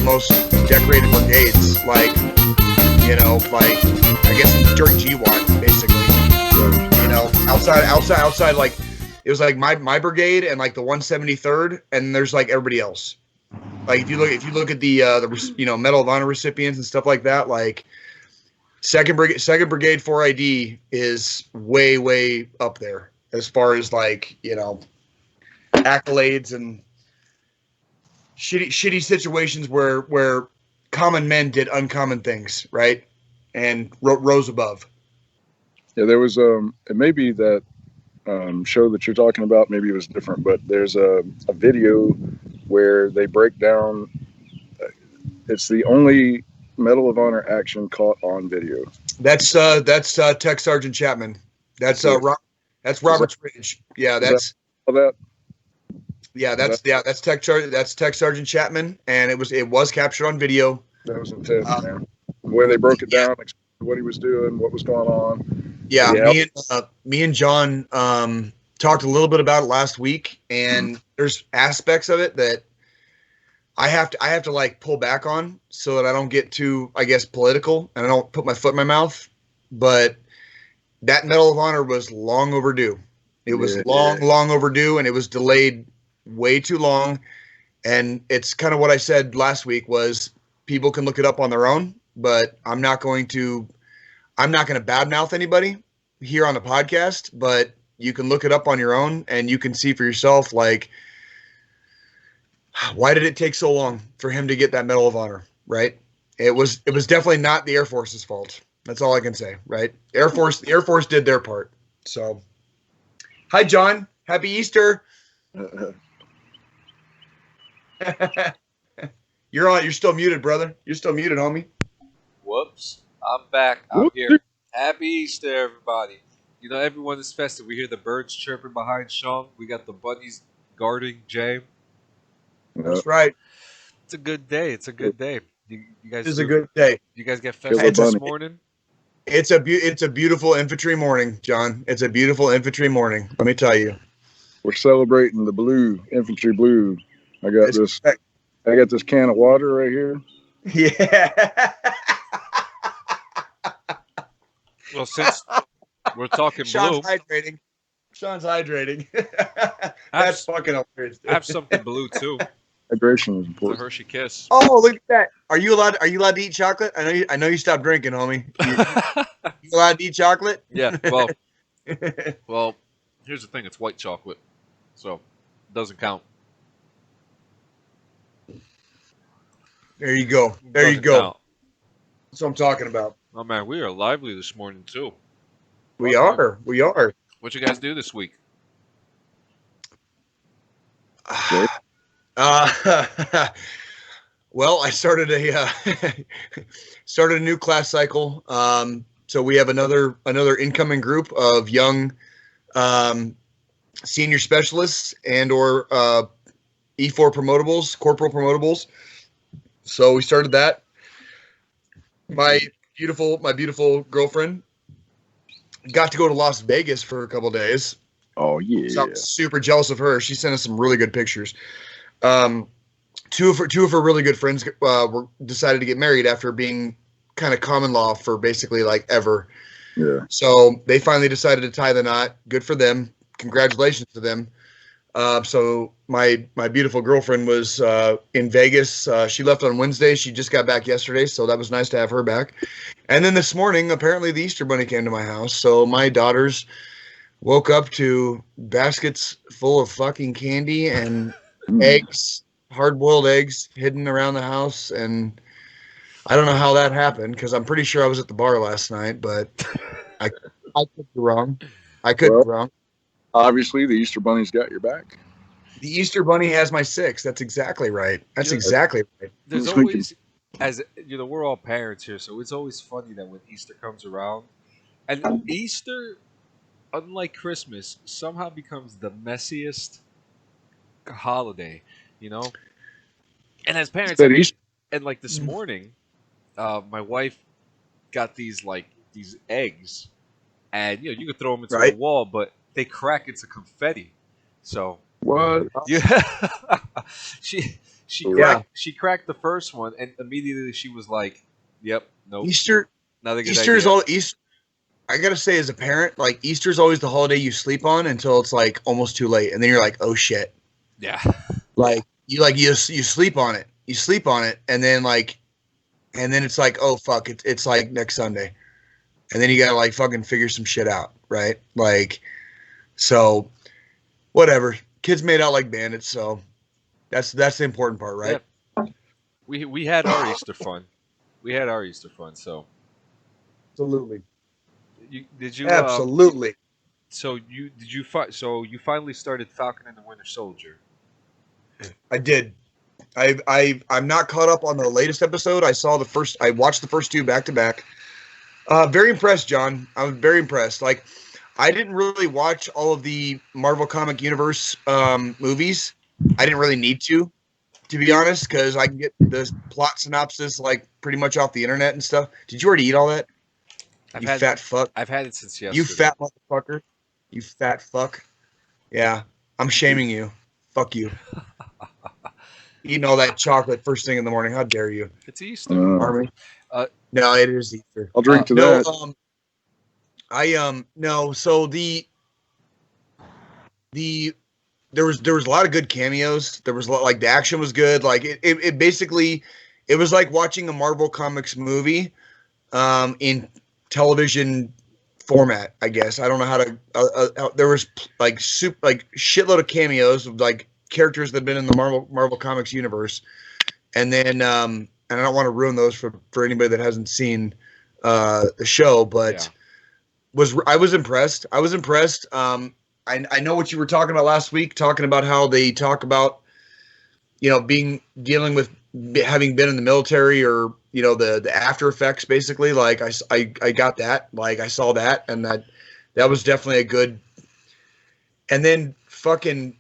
most decorated brigades, like, like I guess during GWAT, basically. Outside, like it was like my brigade and like the 173rd, and there's like everybody else. Like if you look at the Medal of Honor recipients and stuff like that, like second brigade 4ID is way up there as far as like accolades and shitty situations where common men did uncommon things, right, and rose above. Yeah, there was it may be that show that you're talking about. Maybe it was different, but there's a video where they break down. It's the only Medal of Honor action caught on video. That's Tech Sergeant Chapman. That's Robert's Ridge. Yeah, that's that. Yeah, that's Tech Sergeant Chapman, and it was captured on video. That was intense, man. Where they broke it down, what he was doing, what was going on. Yeah, me and John talked a little bit about it last week, and there's aspects of it that I have to like pull back on so that I don't get too, I guess, political and I don't put my foot in my mouth. But that Medal of Honor was long overdue. It was long overdue, and it was delayed way too long. And it's kind of what I said last week was people can look it up on their own, but I'm not going to badmouth anybody here on the podcast, but you can look it up on your own and you can see for yourself, like, why did it take so long for him to get that Medal of Honor, right? It was definitely not the Air Force's fault. That's all I can say, right? The Air Force did their part. So, hi, John. Happy Easter. You're still muted, brother. You're still muted, homie. Whoops. I'm back. I'm here. Happy Easter, everybody. Everyone is festive. We hear the birds chirping behind Sean. We got the bunnies guarding Jay. That's right. It's a good day. It's a good day. You guys. It's a good day. You guys get festive this morning? It's a beautiful infantry morning, John. It's a beautiful infantry morning. Let me tell you. We're celebrating the blue, infantry blue. I got this can of water right here. Yeah. Well, since we're talking Sean's blue, Sean's hydrating. That's fucking hilarious. I have something blue too. Hydration is The important. Hershey Kiss. Oh, look at that! Are you allowed to eat chocolate? I know you stopped drinking, homie. You allowed to eat chocolate? Yeah. Well, here's the thing. It's white chocolate, so it doesn't count. There you go. Doesn't count. That's what I'm talking about. Oh man, we are lively this morning too. We are. What you guys do this week? Well, I started a new class cycle. So we have another incoming group of young senior specialists and or E4 promotables, corporal promotables. So we started that. My beautiful girlfriend got to go to Las Vegas for a couple days. Oh yeah! So I'm super jealous of her. She sent us some really good pictures. Two of her really good friends decided to get married after being kind of common law for basically like ever. Yeah. So they finally decided to tie the knot. Good for them. Congratulations to them. So my beautiful girlfriend was in Vegas. She left on Wednesday. She just got back yesterday, so that was nice to have her back. And then this morning, apparently the Easter Bunny came to my house. So my daughters woke up to baskets full of fucking candy and eggs, hard-boiled eggs hidden around the house. And I don't know how that happened because I'm pretty sure I was at the bar last night, but I could be wrong. Be wrong. Obviously, the Easter Bunny's got your back. The Easter Bunny has my six. That's exactly right. That's exactly right. There's always, as we're all parents here, so it's always funny that when Easter comes around, and Easter, unlike Christmas, somehow becomes the messiest holiday, And as parents, and like this morning, my wife got these eggs, and you could throw them into the wall, but they crack into confetti. So what? Yeah, she Absolutely. She cracked the first one, and immediately she was like, "Yep, nope, Easter not a good Easter is idea." all Easter. I gotta say, as a parent, like Easter's always the holiday you sleep on until it's like almost too late, and then you're like, oh shit. Yeah, Like you sleep on it. You sleep on it, and then it's like, oh fuck, it's like next Sunday. And then you gotta like fucking figure some shit out, right? Like, so whatever. Kids made out like bandits, so that's the important part, right? Yep. We had our Easter fun. We had our Easter fun. So Absolutely. you did you Absolutely. so you did you fi- so you finally started Falcon and the Winter Soldier. I did. I'm not caught up on the latest episode. I watched the first two back to back. Very impressed, John. I was very impressed. Like, I didn't really watch all of the Marvel Comic Universe movies. I didn't really need to be honest, because I can get the plot synopsis like pretty much off the internet and stuff. Did you already eat all that? I've You had fat fuck. I've had it since You yesterday. fat motherfucker. You fat fuck. Yeah, I'm shaming you. Fuck you. Eating all that chocolate first thing in the morning. How dare you, It's Easter. Army? Uh, No, it is Easter. I'll drink to No, that. no. So the there was a lot of good cameos. There was like the action was good. Like it basically it was like watching a Marvel Comics movie in television format. I guess I don't know how to. There was like shitload of cameos of like characters that have been in the Marvel Comics universe, and then and I don't want to ruin those for anybody that hasn't seen the show, but I was impressed. I was impressed. I know what you were talking about last week, talking about how they talk about, dealing with having been in the military, or, the after effects, basically. Like I got that, like I saw that, and that was definitely a good, and then fucking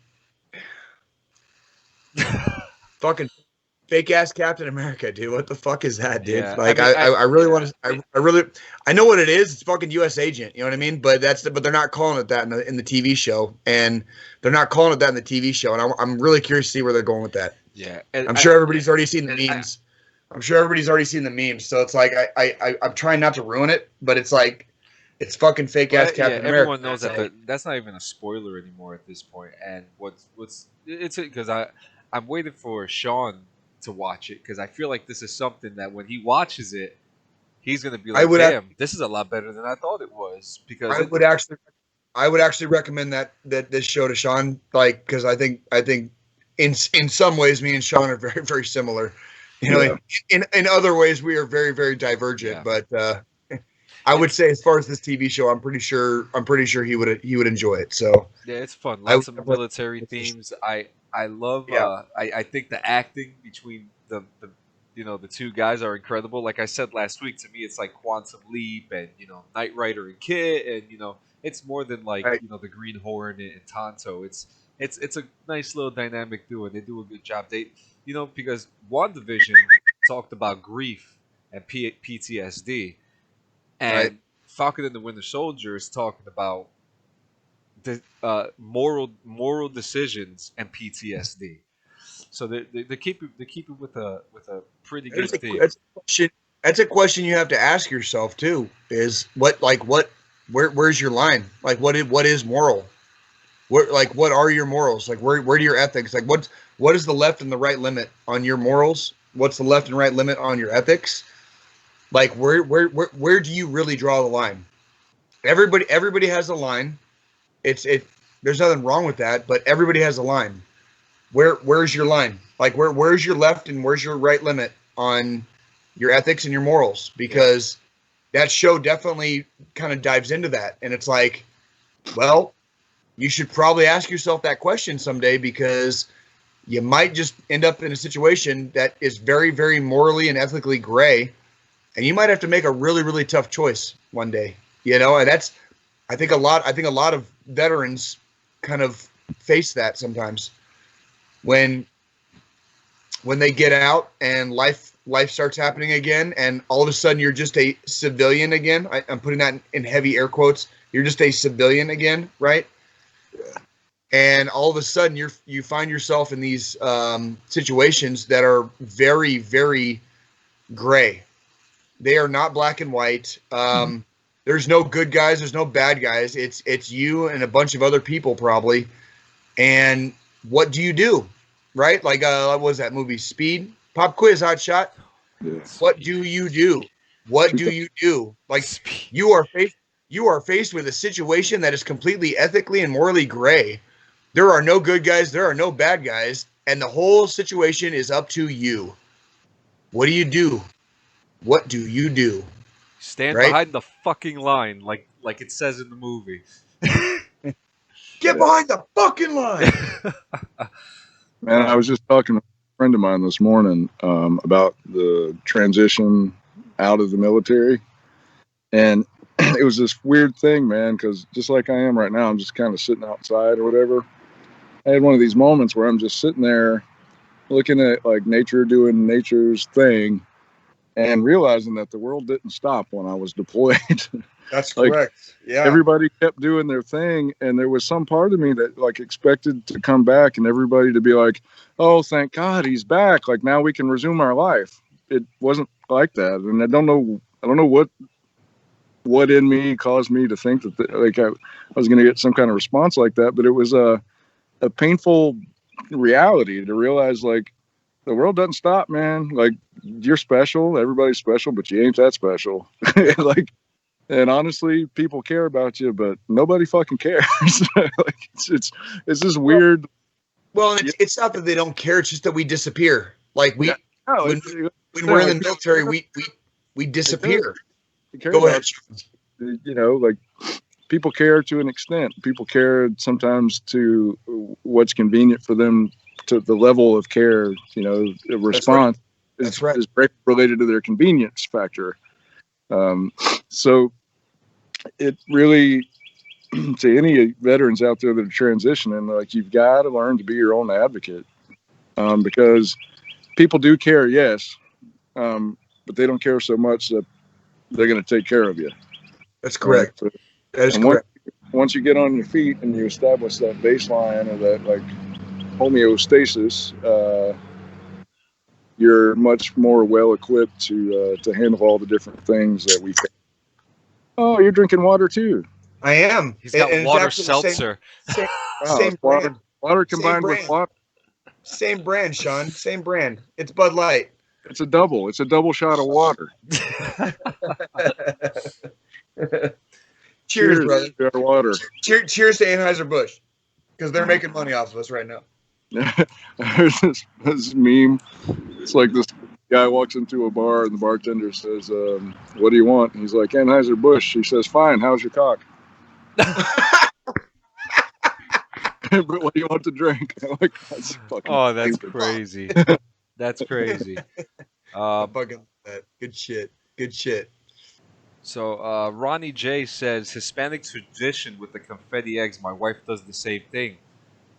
fake ass Captain America, dude. What the fuck is that, dude? Yeah, Like I really want to. I really I know what it is. It's fucking U.S. agent. You know what I mean? But but they're not calling it that in the TV show, and they're not calling it that in the TV show. And I'm really curious to see where they're going with that. Yeah, I'm sure everybody's already seen the memes. I'm sure everybody's already seen the memes. So it's like I'm trying not to ruin it, but it's like it's fucking fake ass Captain America. Everyone knows that that's not even a spoiler anymore at this point. And what's it's because I'm waiting for Sean to watch it, because I feel like this is something that when he watches it, he's gonna be like, "Damn, this is a lot better than I thought it was." Because I would actually recommend that this show to Sean, like, because I think in some ways me and Sean are very very similar. In other ways we are very very divergent. Yeah. But I would say, as far as this TV show, I'm pretty sure he would enjoy it. So yeah, it's fun. Lots of military themes. I love. Yeah. I think the acting between the the two guys are incredible. Like I said last week, to me it's like Quantum Leap and Knight Rider and Kit, and it's more than like the Green Hornet and Tonto. It's a nice little dynamic duo, and they do a good job. They because WandaVision talked about grief and PTSD, and Falcon and the Winter Soldier is talking about the moral decisions and PTSD. So they keep it with a pretty good theme. That's a question you have to ask yourself too. Is where's your line? Like what is moral? What are your morals? Like where do your ethics? Like what is the left and the right limit on your morals? What's the left and right limit on your ethics? Like where do you really draw the line? Everybody has a line. There's nothing wrong with that, but everybody has a line. Where's your line? Like where's your left and where's your right limit on your ethics and your morals? Because that show definitely kind of dives into that. And it's like, well, you should probably ask yourself that question someday, because you might just end up in a situation that is very, very morally and ethically gray, and you might have to make a really, really tough choice one day. And that's, I think a lot of veterans kind of face that sometimes when they get out and life starts happening again, and all of a sudden you're just a civilian again. I'm putting that in heavy air quotes. You're just a civilian again, right? and all of a sudden you find yourself in these situations that are very, very gray. They are not black and white. There's no good guys, there's no bad guys. It's you and a bunch of other people probably. And what do you do? Right? Like what was that movie? Speed? Pop quiz, hot shot. Yes. What do you do? What do you do? Like you are faced with a situation that is completely ethically and morally gray. There are no good guys, there are no bad guys, and the whole situation is up to you. What do you do? What do you do? Stand Right? behind the fucking line, like it says in the movie. Get behind the fucking line. Man, I was just talking to a friend of mine this morning about the transition out of the military. And it was this weird thing, man, because just like I am right now, I'm just kind of sitting outside or whatever. I had one of these moments where I'm just sitting there looking at like nature doing nature's thing and realizing that the world didn't stop when I was deployed. That's like, correct. Yeah. Everybody kept doing their thing, and there was some part of me that like expected to come back and everybody to be like, oh, thank God he's back. Like now we can resume our life. It wasn't like that. And I don't know what in me caused me to think that I was going to get some kind of response like that, but it was a painful reality to realize like the world doesn't stop, man. Like you're special, everybody's special, but you ain't that special. Like, and honestly, people care about you, but nobody fucking cares. Like it's this weird. Well, and it's not that they don't care; it's just that we disappear. Like when we're in the military, we disappear. Go ahead. You know, like people care to an extent. People care sometimes to what's convenient for them, to the level of care. You know, the response is very related to their convenience factor. So it really, to any veterans out there that are transitioning, like you've got to learn to be your own advocate, because people do care, yes, but they don't care so much that they're going to take care of you. That's correct. That is correct. Once you get on your feet and you establish that baseline or that like homeostasis, you're much more well equipped to handle all the different things that we face. Oh, you're drinking water too. I am. He's got water seltzer. Same brand. Water combined with water. Same brand, Sean. Same brand. It's Bud Light. It's a double. It's a double shot of water. Cheers, brother. To water. Cheers to Anheuser-Busch, because they're making money off of us right now. There's this meme. It's like this guy walks into a bar and the bartender says, what do you want? And he's like, Anheuser-Busch. He says, fine, how's your cock? But what do you want to drink? Like, that's crazy. That's crazy. Bugging that. Good shit. Good shit. So Ronnie J says, Hispanic tradition with the confetti eggs. My wife does the same thing.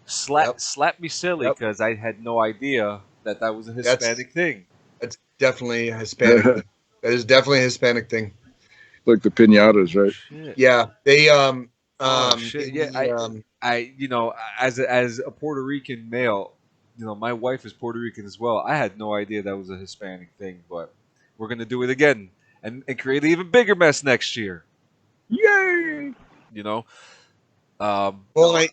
Slap me silly because I had no idea that was a Hispanic thing. That's definitely a Hispanic thing. That is definitely a Hispanic thing. Like the piñatas, right? Shit. Yeah. They shit. Yeah, I you know, as a Puerto Rican male, you know, my wife is Puerto Rican as well. I had no idea that was a Hispanic thing, but we're gonna do it again and create an even bigger mess next year. Yay! You know. Well, I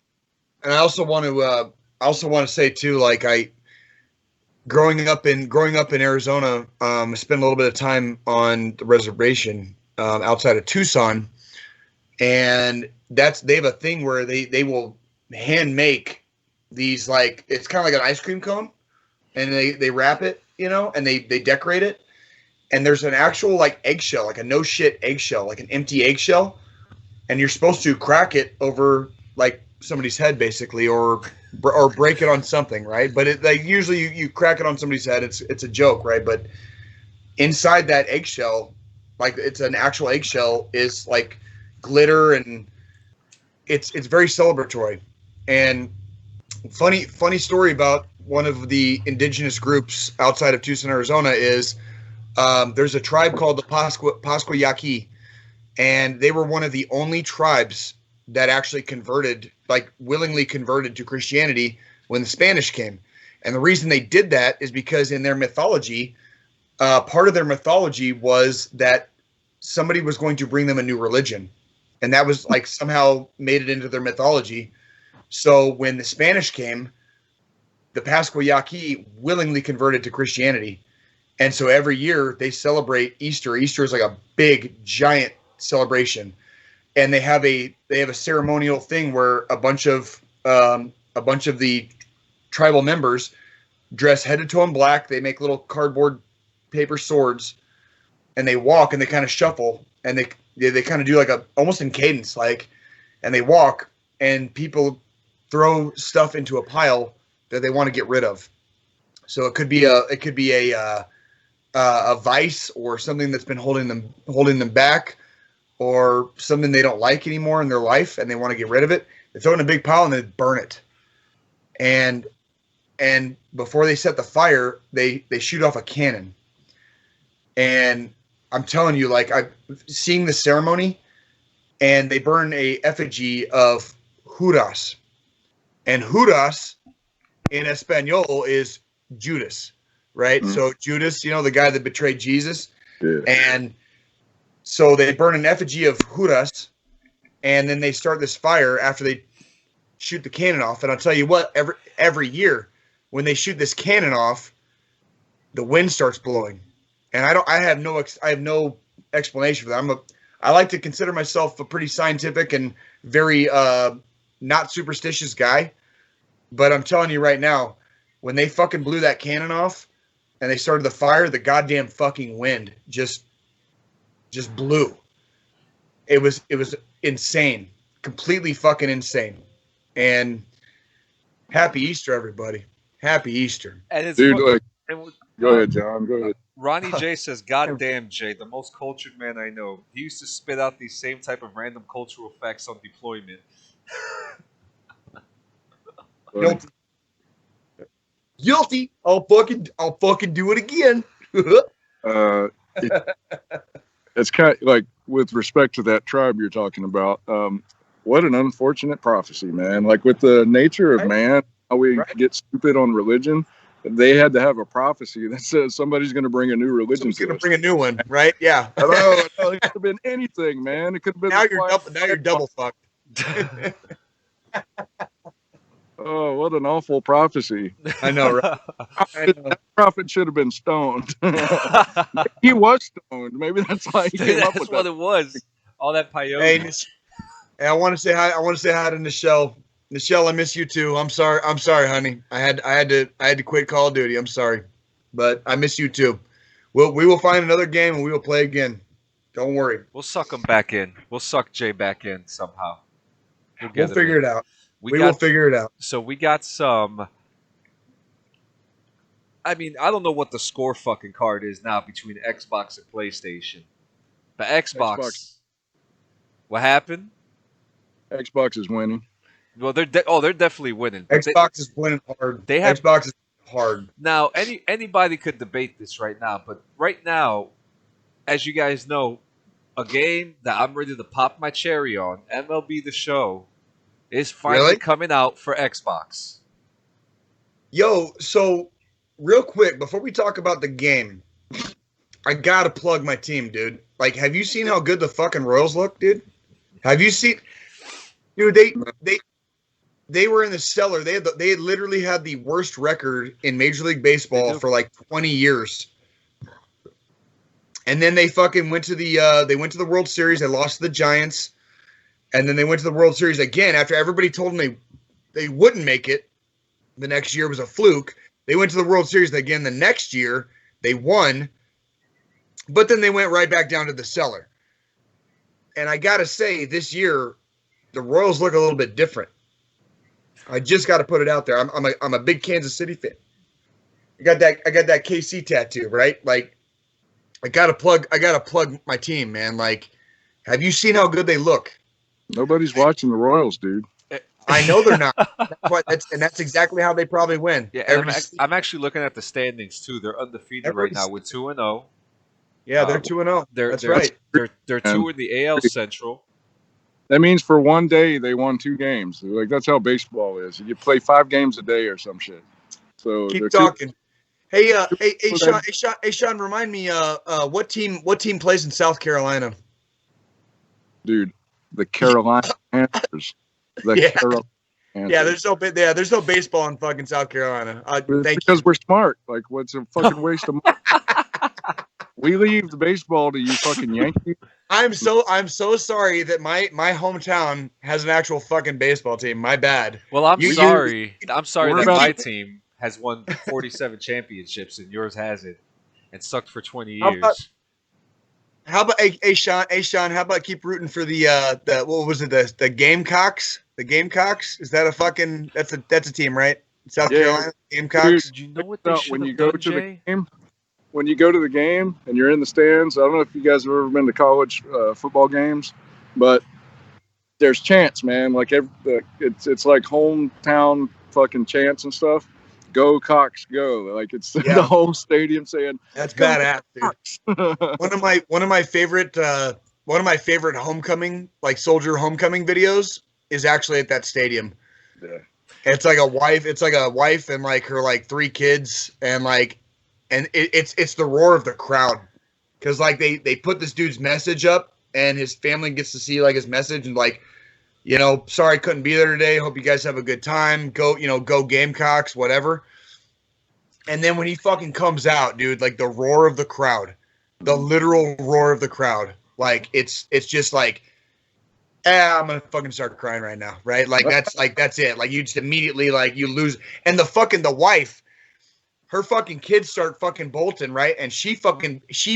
also want to say too, like growing up in Arizona, I spent a little bit of time on the reservation outside of Tucson, and they have a thing where they will hand make these, like, it's kind of like an ice cream cone, and they wrap it, you know, and they decorate it, and there's an actual like eggshell, like a no shit eggshell, like an empty eggshell, and you're supposed to crack it over like somebody's head basically, or break it on something, right? But it, like, usually you crack it on somebody's head, it's a joke, right? But inside that eggshell, like it's an actual eggshell, is like glitter, and it's very celebratory. And funny story about one of the indigenous groups outside of Tucson, Arizona is there's a tribe called the Pascua Yaqui, and they were one of the only tribes that actually converted like willingly converted to Christianity when the Spanish came. And the reason they did that is because in their mythology, part of their mythology was that somebody was going to bring them a new religion. And that was like somehow made it into their mythology. So when the Spanish came, the Pascua Yaqui willingly converted to Christianity. And so every year they celebrate Easter. Easter is like a big, giant celebration. And they have a ceremonial thing where a bunch of the tribal members dress head to toe in black. They make little cardboard paper swords, and they walk and they kind of shuffle, and they kind of do like almost in cadence, like, and they walk, and people throw stuff into a pile that they want to get rid of. So it could be a vice or something that's been holding them back, or something they don't like anymore in their life and they want to get rid of it. They throw it in a big pile and they burn it. And before they set the fire, they shoot off a cannon. And I'm telling you, like, I'm seeing the ceremony, and they burn a effigy of Judas. And Judas in Espanol is Judas, right? Mm-hmm. So Judas, the guy that betrayed Jesus. Yeah. And so they burn an effigy of Judas, and then they start this fire after they shoot the cannon off. And I'll tell you what, every year when they shoot this cannon off, the wind starts blowing. And I have no explanation for that. I like to consider myself a pretty scientific and very not superstitious guy. But I'm telling you right now, when they fucking blew that cannon off and they started the fire, the goddamn fucking wind just blew. It was insane. Completely fucking insane. And happy Easter, everybody. Happy Easter. And it's dude, go ahead, John. Go ahead. Ronnie J says, "God damn, Jay, the most cultured man I know. He used to spit out these same type of random cultural facts on deployment." Guilty. I'll fucking do it again. It's kind of like, with respect to that tribe you're talking about, what an unfortunate prophecy, man. Like, with the nature of man, how we get stupid on religion, they had to have a prophecy that says somebody's going to bring a new religion. Someone's going to bring a new one, right? Yeah. It could have been anything, man. It could have been. Now you're double fucked. Oh, what an awful prophecy. I know, right? That prophet should have been stoned. He was stoned. Maybe that's why he came up with what that. It was. All that peyote. Hey, I want to say hi. I want to say hi to Nichelle. Nichelle, I miss you too. I'm sorry, honey. I had to quit Call of Duty. I'm sorry, but I miss you too. We will find another game and we will play again. Don't worry. We'll suck him back in. We'll suck Jay back in somehow. We'll figure it out. We will figure it out. So we got some. I mean, I don't know what the score fucking card is now between Xbox and PlayStation. But Xbox. What happened? Xbox is winning. Well, they're definitely winning. Xbox is winning hard. Xbox is hard. Now, anybody could debate this right now, but right now, as you guys know, a game that I'm ready to pop my cherry on, MLB The Show, is finally coming out for Xbox. Yo, so real quick, before we talk about the game, I gotta plug my team, dude. Like, have you seen how good the fucking Royals look, dude? Have you seen, dude? They were in the cellar. They literally had the worst record in Major League Baseball for like 20 years. And then they fucking went to the World Series. They lost to the Giants. And then they went to the World Series again after everybody told them they wouldn't make it. The next year was a fluke. They went to the World Series again the next year. They won. But then they went right back down to the cellar. And I got to say, this year, the Royals look a little bit different. I just got to put it out there. I'm a big Kansas City fan. I got that KC tattoo, right? Like, I gotta plug my team, man. Like, have you seen how good they look? Nobody's watching the Royals, dude. I know they're not. That's exactly how they probably win. Yeah, I'm actually looking at the standings too. They're undefeated right now with 2-0. Yeah, they're 2-0. That's right. They're 2 in the AL Central. That means for one day they won 2 games. Like that's how baseball is. You play 5 games a day or some shit. So Keep they're talking. Hey, two, Sean, remind me, what team plays in South Carolina? dude, the Carolina Panthers. The Yeah. Carolina Panthers. There's no baseball in fucking South Carolina. It's because we're smart. Like, what's a fucking waste of money? We leave the baseball to you fucking Yankees. I'm so sorry that my hometown has an actual fucking baseball team. My bad. Well, I'm sorry We're that about my to- team has won 47 championships and yours hasn't, and sucked for 20 How about- years. How about Sean? How about keep rooting for the what was it, the Gamecocks? The Gamecocks, is that a fucking that's a team, right? South Carolina Gamecocks. Did you know what they should when you have go done, to Jay? the game, when you go to the game and you're in the stands, I don't know if you guys have ever been to college football games, but there's chants, man. Like it's like hometown fucking chants and stuff. Go Cox, go! Like it's the whole stadium saying that's badass, dude. One of my favorite homecoming, like soldier homecoming videos is actually at that stadium. Yeah. It's like a wife and like her like 3 kids and like it's the roar of the crowd, because like they put this dude's message up and his family gets to see like his message and like, you know, sorry couldn't be there today. Hope you guys have a good time. Go Gamecocks, whatever. And then when he fucking comes out, dude, like the roar of the crowd, the literal roar of the crowd, like it's just like, I'm gonna fucking start crying right now, right? Like that's it. Like you just immediately like you lose, and the wife, her fucking kids start fucking bolting, right? And she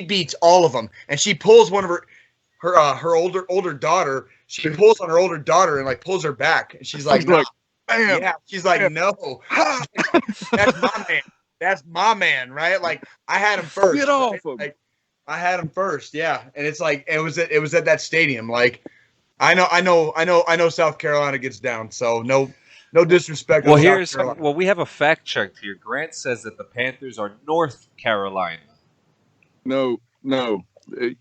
beats all of them, and she pulls one of her older daughter. She pulls on her older daughter and like pulls her back, and she's like, nah. Bam. Yeah, she's like, no, that's my man. That's my man, right? Like I had him first. Get off him. Like, I had him first, yeah. And it's like it was at that stadium. Like I know South Carolina gets down, so no disrespect. Well, we have a fact check here. Grant says that the Panthers are North Carolina. No,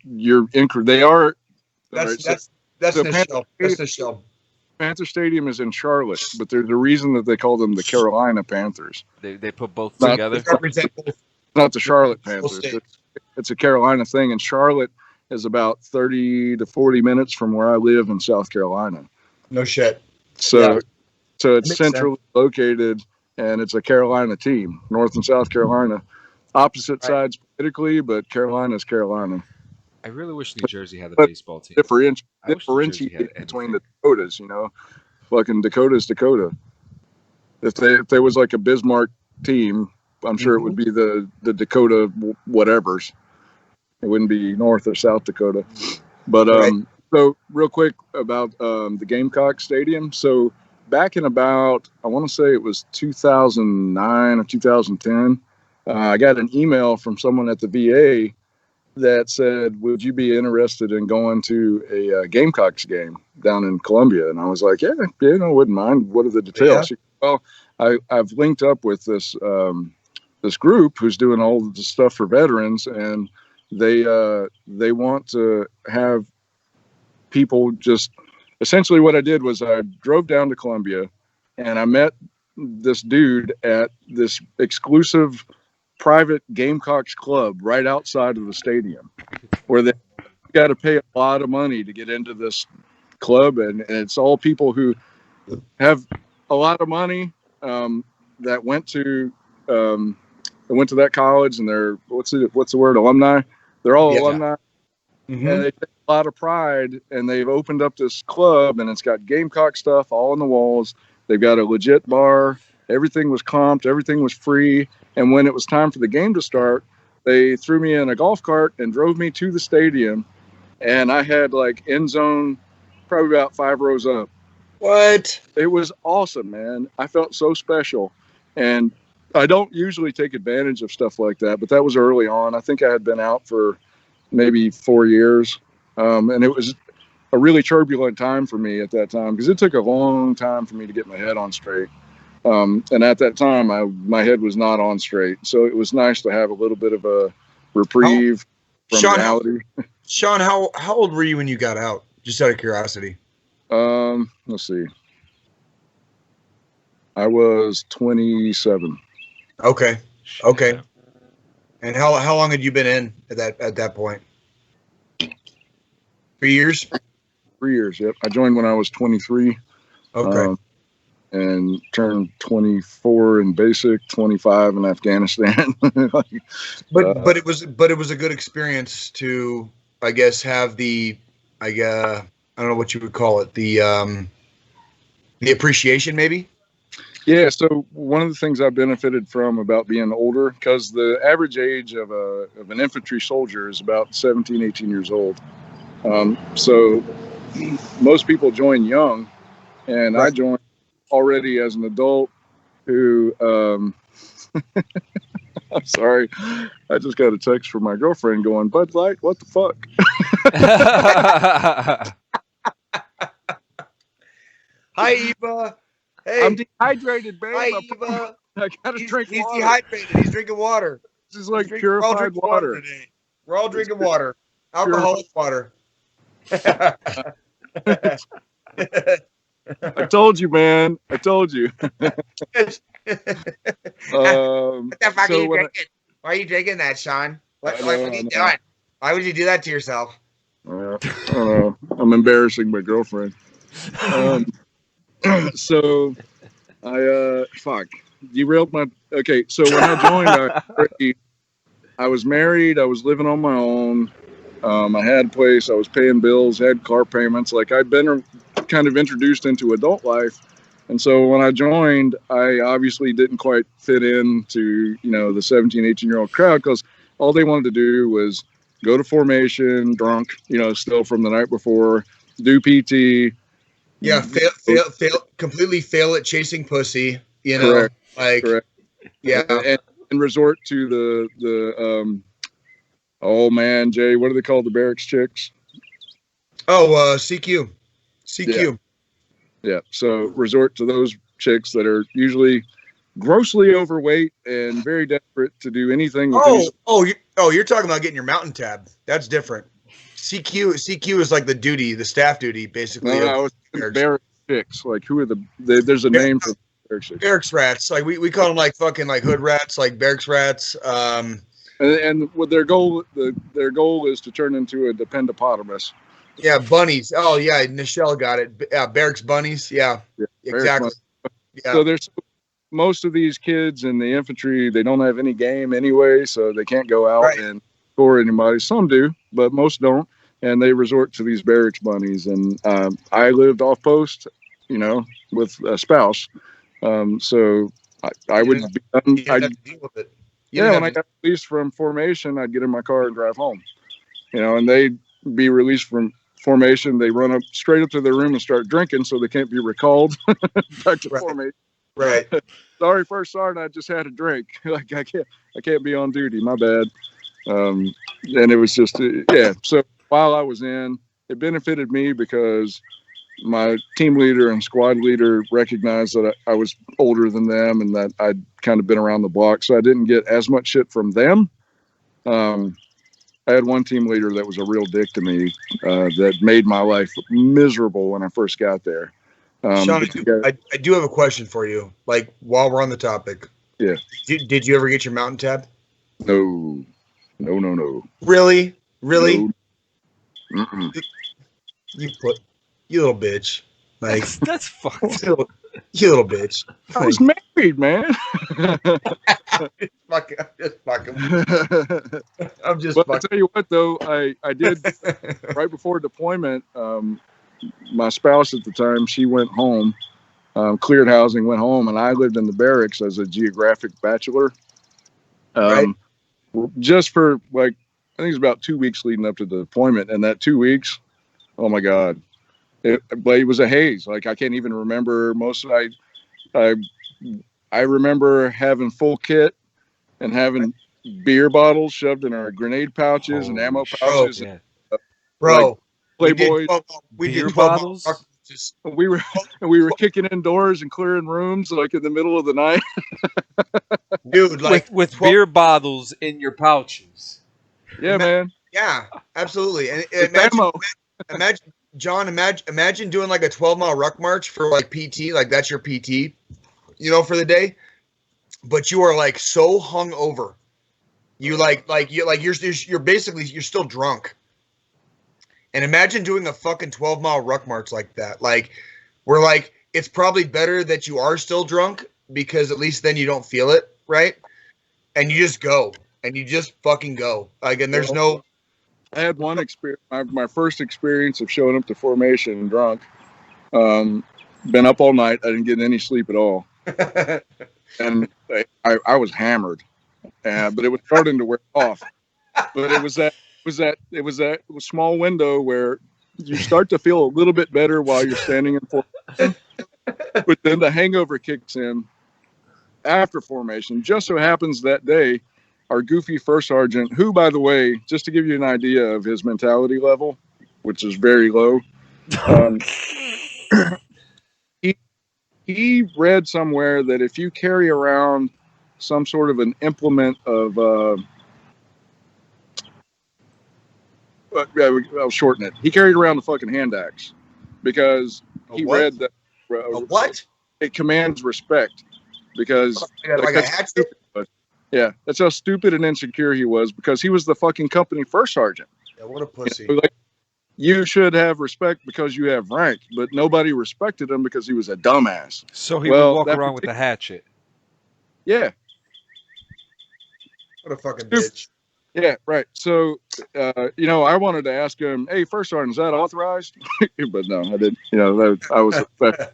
you're incorrect. They are. That's so the show. That's the show. Panther Stadium is in Charlotte, but there's a reason that they call them the Carolina Panthers. They put both together. Not the Charlotte Panthers. It's a Carolina thing, and Charlotte is about 30 to 40 minutes from where I live in South Carolina. No shit. So it's centrally located, and it's a Carolina team, North and South Carolina. Opposite sides politically, but Carolina's Carolina. I really wish New Jersey had a baseball team. Differentiate between the Dakotas, you know, fucking Dakota's Dakota. If there was like a Bismarck team, I'm sure it would be the Dakota whatevers. It wouldn't be North or South Dakota. But so real quick about the Gamecock Stadium. So back in about, I want to say it was 2009 or 2010, I got an email from someone at the VA that said, would you be interested in going to a Gamecocks game down in Columbia? And I was like, yeah, I wouldn't mind. What are the details? Yeah. Well, I've linked up with this this group who's doing all of the stuff for veterans, and they want to have people just essentially what I did was I drove down to Columbia and I met this dude at this exclusive private Gamecocks club right outside of the stadium, where they got to pay a lot of money to get into this club, and it's all people who have a lot of money that went to that college, and they're what's the word, alumni. They're all alumni, and they take a lot of pride, and they've opened up this club, and it's got Gamecock stuff all on the walls. They've got a legit bar. Everything was comped. Everything was free. And when it was time for the game to start, they threw me in a golf cart and drove me to the stadium. And I had like end zone, probably about 5 rows up. What? It was awesome, man. I felt so special. And I don't usually take advantage of stuff like that, but that was early on. I think I had been out for maybe 4 years. And it was a really turbulent time for me at that time, because it took a long time for me to get my head on straight. And at that time, my head was not on straight. So it was nice to have a little bit of a reprieve from reality. Sean, how old were you when you got out? Just out of curiosity. Let's see. I was 27. Okay. Shit. Okay. And how long had you been in at that point? 3 years. 3 years. Yep. I joined when I was 23. Okay. And turned 24 in basic, 25 in Afghanistan. But it was a good experience to, I guess, have I don't know what you would call it, the appreciation maybe. Yeah, so one of the things I benefited from about being older, because the average age of an infantry soldier is about 17, 18 years old. So most people join young, and I Right. joined already as an adult who, I'm sorry, I just got a text from my girlfriend going, Bud Light, what the fuck? Hi, Eva. Hey. I'm dehydrated, babe. Hi, Eva. I gotta drink He's water. dehydrated. He's drinking water. This is like We're all purified drinking water. today. We're all drinking water. Alcoholic water. I told you, man. I told you. What the fuck are So you when drinking? Why are you drinking that, Sean? What I are you doing? Why would you do that to yourself? I don't know. I'm embarrassing my girlfriend. So I fuck derailed my. Okay, so when I joined, I was married. I was living on my own. I had a place. I was paying bills. Had car payments. Like I'd been kind of introduced into adult life. And so when I joined, I obviously didn't quite fit into, the 17, 18-year-old crowd because all they wanted to do was go to formation, drunk, still from the night before, do PT. Yeah, completely fail at chasing pussy. Correct. Correct. Yeah, and resort to the oh man, Jay, what do they call the barracks chicks? Oh, CQ. Yeah. So resort to those chicks that are usually grossly overweight and very desperate to do anything. You're talking about getting your mountain tab. That's different. CQ is like the staff duty, basically. No, barracks chicks. Like who are there's a name for barracks chicks. Barracks rats. Like we call them like fucking like hood rats, like barracks rats. And what their goal is to turn into a dependopotamus. Yeah, bunnies. Oh yeah, Nichelle got it. Yeah, barracks bunnies. Yeah, exactly. Yeah. So there's most of these kids in the infantry, they don't have any game anyway, so they can't go out and score anybody. Some do, but most don't, and they resort to these barracks bunnies. And I lived off post, with a spouse, so I would be have to deal with it. When I got released from formation, I'd get in my car and drive home, and they'd be released from formation. They run up straight up to their room and start drinking so they can't be recalled back to formation. Right. Sorry, First Sergeant, I just had a drink. Like I can't be on duty. My bad. And it was just So while I was in, it benefited me because my team leader and squad leader recognized that I was older than them and that I'd kind of been around the block, so I didn't get as much shit from them. I had one team leader that was a real dick to me that made my life miserable when I first got there. Sean, I do have a question for you. Like while we're on the topic, yeah. Did you ever get your mountain tab? No. Really? No. You little bitch. Like that's fucked. You little bitch. I was married, man. I'm just. But I'll tell you what, though, I did right before deployment. My spouse at the time, she went home, cleared housing, went home, and I lived in the barracks as a geographic bachelor. Just for I think it was about 2 weeks leading up to the deployment, and that 2 weeks, oh my God. It was a haze. Like I can't even remember most of it. I remember having full kit and having beer bottles shoved in our grenade pouches and ammo pouches. Bro, Playboys. We did 12 bottles. We were kicking indoors and clearing rooms like in the middle of the night. Dude, like with beer bottles in your pouches. Yeah, man. Yeah, absolutely. And John, imagine doing like a 12-mile ruck march for like PT, like that's your PT, for the day, but you are like so hung over. You're basically you're still drunk. And imagine doing a fucking 12-mile ruck march like that. Like, we're like, it's probably better that you are still drunk because at least then you don't feel it, right? And you just go. And you just fucking go. Like, and there's no... I had one experience, my first experience of showing up to formation drunk. Been up all night. I didn't get any sleep at all. And I was hammered. But it was starting to wear off. But it was that small window where you start to feel a little bit better while you're standing in formation, but then the hangover kicks in after formation. Just so happens that day, our goofy first sergeant, who, by the way, just to give you an idea of his mentality level, which is very low, he read somewhere that if you carry around some sort of an implement of I'll shorten it. He carried around the fucking hand axe because he read that what? It commands respect because like a hatchet? Yeah, that's how stupid and insecure he was because he was the fucking company first sergeant. Yeah, what a pussy. You should have respect because you have rank, but nobody respected him because he was a dumbass. So he would walk around with a hatchet. Yeah. What a fucking bitch. Yeah, right. So, I wanted to ask him, hey, first sergeant, is that authorized? But no, I didn't. I was affected.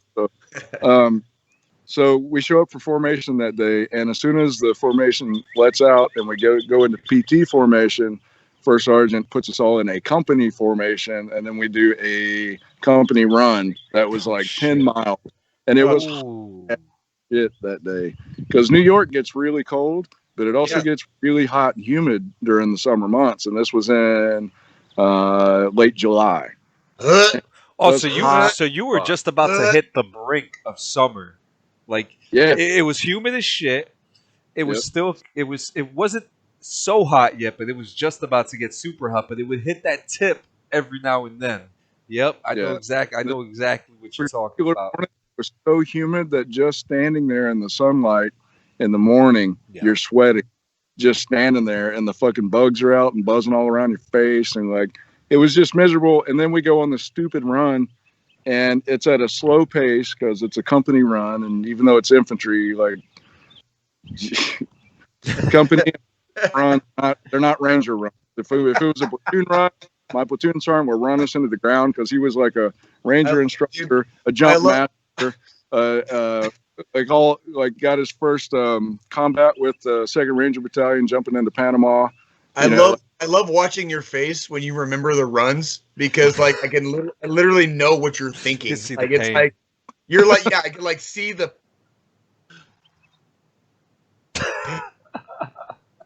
So we show up for formation that day, and as soon as the formation lets out and we go into PT formation, first sergeant puts us all in a company formation, and then we do a company run that was like 10 miles. And it was shit that day because New York gets really cold. But it also gets really hot and humid during the summer months, and this was in late July. So you were just about to hit the brink of summer, like it was humid as shit. It was it wasn't so hot yet, but it was just about to get super hot. But it would hit that tip every now and then. Yep, I know exactly what you're talking about. It was so humid that just standing there in the sunlight in the morning, you're sweating, just standing there, and the fucking bugs are out and buzzing all around your face, and like it was just miserable. And then we go on this stupid run, and it's at a slow pace because it's a company run, and even though it's infantry, like company run, they're not ranger runs. If it was a platoon run, my platoon sergeant would run us into the ground because he was like a ranger instructor, a jump master, got his first combat with the 2nd Ranger Battalion jumping into Panama. I love watching your face when you remember the runs because like I can literally know what you're thinking. Like it's like you're like I can like see the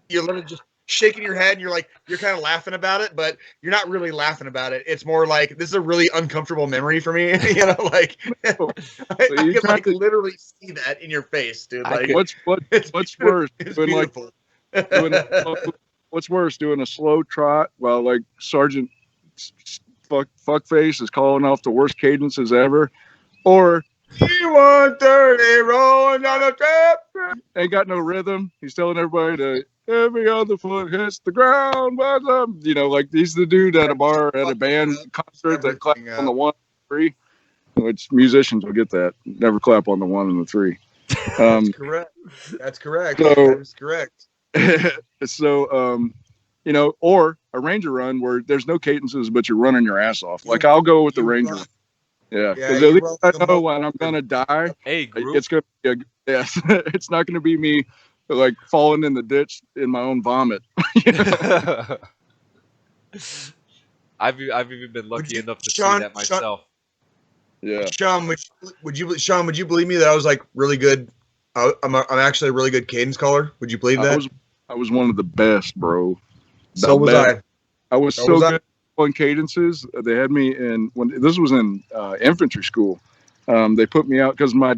you're literally just shaking your head and you're kind of laughing about it, but you're not really laughing about it. It's more like this is a really uncomfortable memory for me. I can like literally see that in your face, dude. Like what's worse? What's worse, doing a slow trot while like Sergeant Fuckface is calling off the worst cadences ever, or C-130 rolling down the trap, ain't got no rhythm. He's telling everybody to every other foot hits the ground. Like he's the dude at a bar at a band concert that claps on the 1 3, which musicians will get that. Never clap on the 1 and the 3. That's correct. That's correct. So, that is correct. So, or a ranger run where there's no cadences, but you're running your ass off. Like I'll go with the ranger. Yeah, because at least I know when I'm gonna die. Hey, group. It's gonna be it's not gonna be me like falling in the ditch in my own vomit. I've even been lucky enough to see that myself. Yeah, Sean, would you believe me that I was like really good? I'm actually a really good cadence caller. Would you believe that? I was one of the best, bro. So was I. I was so good on cadences. They had me in when this was in infantry school. They put me out because my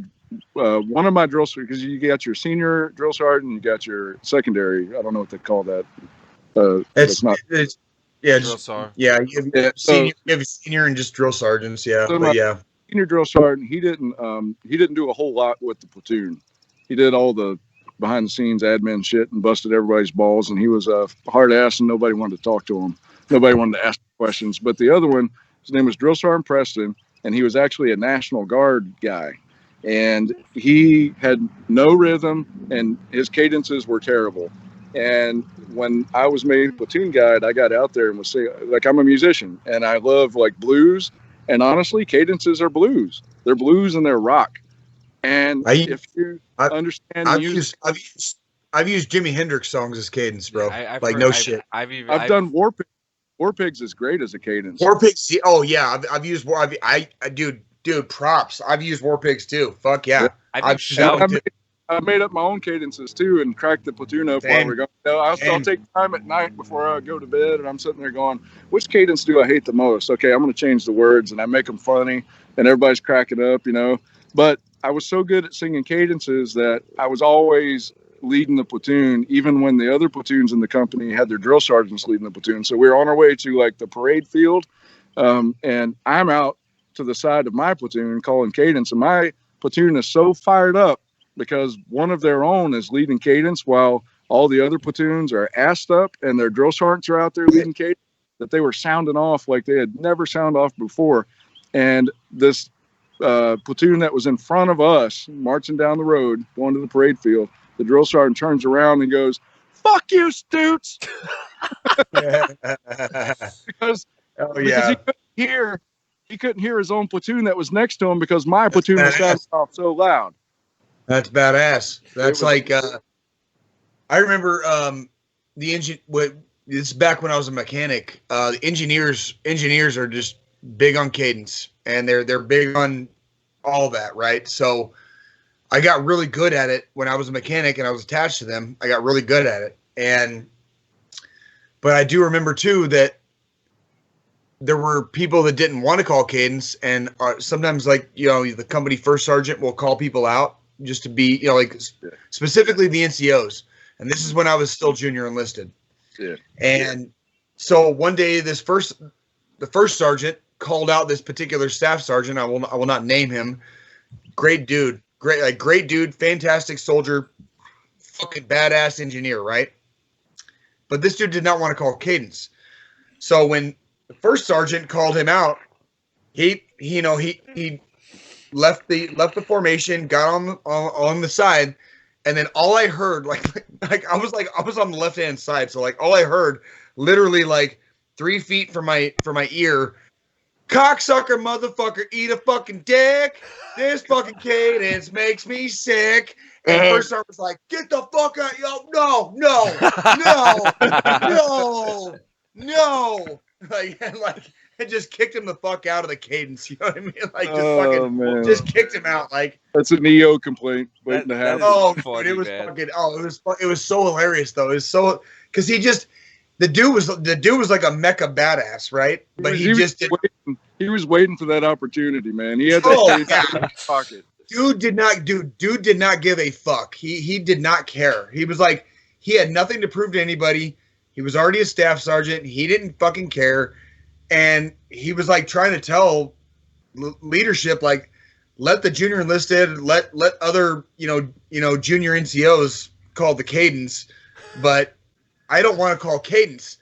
one of my drill sergeants, because you got your senior drill sergeant, you got your secondary. I don't know what they call that. Yeah, Drill just sergeant. yeah. Yeah, You have senior and just drill sergeants. Yeah, so but my yeah. senior drill sergeant, he didn't do a whole lot with the platoon. He did all the behind the scenes admin shit and busted everybody's balls, and he was a hard ass, and nobody wanted to talk to him. Nobody wanted to ask questions. But the other one, his name was Drill Sergeant Preston, and he was actually a National Guard guy, and he had no rhythm, and his cadences were terrible. And when I was made platoon guide, I got out there and was saying, like, I'm a musician and I love like blues. And honestly, cadences are blues. They're blues and they're rock. And I if you I understand I've music, I've used Jimi Hendrix songs as cadence, Yeah, bro. I've Like heard. no shit. I've even. I've I've done War Pigs. War Pigs is great as a cadence. War Pigs. Oh yeah, I've used War. Dude, props. I've used War Pigs too. Fuck yeah. I've I've used used shout. them too. I made up my own cadences too and cracked the platoon up while we're Same, going. I'll same. take time at night before I go to bed, and I'm sitting there going, which cadence do I hate the most? Okay, I'm going to change the words, and I make them funny, and everybody's cracking up. But I was so good at singing cadences that I was always leading the platoon, even when the other platoons in the company had their drill sergeants leading the platoon. So we were on our way to like the parade field, and I'm out to the side of my platoon calling cadence, and my platoon is so fired up because one of their own is leading cadence while all the other platoons are assed up and their drill sergeants are out there leading cadence, that they were sounding off like they had never sounded off before. And this platoon that was in front of us marching down the road going to the parade field, the drill sergeant turns around and goes, "Fuck you, Stoots," because Oh because yeah, he couldn't hear his own platoon that was next to him because my platoon was sounding off so loud. that's badass. It That's was like I remember the engine. What this is back when I was a mechanic. The engineers are just big on cadence, and they're big on all that, right? So I got really good at it when I was a mechanic and I was attached to them. I got really good at it, but I do remember too that there were people that didn't want to call cadence, and sometimes the company first sergeant will call people out just to be specifically the NCOs. And this is when I was still junior enlisted. Yeah. And so one day the first sergeant called out this particular staff sergeant. I will not name him. Great dude, great dude, fantastic soldier, fucking badass engineer, right? But this dude did not want to call cadence. So when the first sergeant called him out, he left the formation, got on the side, and then all I heard I was on the left hand side, so like all I heard literally like 3 feet from my ear, cocksucker motherfucker, eat a fucking dick. This fucking cadence makes me sick. And first sergeant was like, get the fuck out, yo, no. And just kicked him the fuck out of the cadence. You know what I mean? Like just kicked him out. Like that's an EO complaint waiting to happen. Funny, dude, it was man. fucking. Oh, it was so hilarious though. It was so because the dude was like a mecha badass, right? But he was waiting for that opportunity, man. He had that in his pocket. Dude did not give a fuck. He did not care. He was like, he had nothing to prove to anybody. He was already a staff sergeant. He didn't fucking care. And he was like trying to tell leadership, like, let the junior enlisted, let other, junior NCOs call the cadence, but I don't want to call cadence.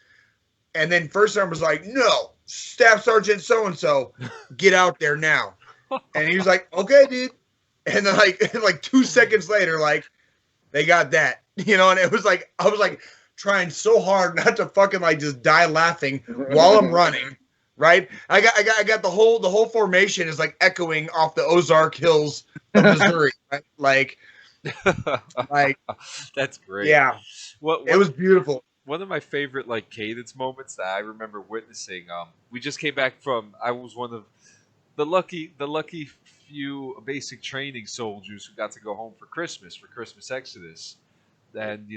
And then first sergeant was like, no, staff sergeant so-and-so, get out there now. And he was like, okay, dude. And then like 2 seconds later, like they got that, and it was like, I was like trying so hard not to fucking like just die laughing while I'm running. Right. I got the whole formation is like echoing off the Ozark Hills of Missouri. Right? Like That's great. Yeah. It was beautiful. One of my favorite like cadence moments that I remember witnessing. We just came back from. I was one of the lucky few basic training soldiers who got to go home for Christmas Exodus. And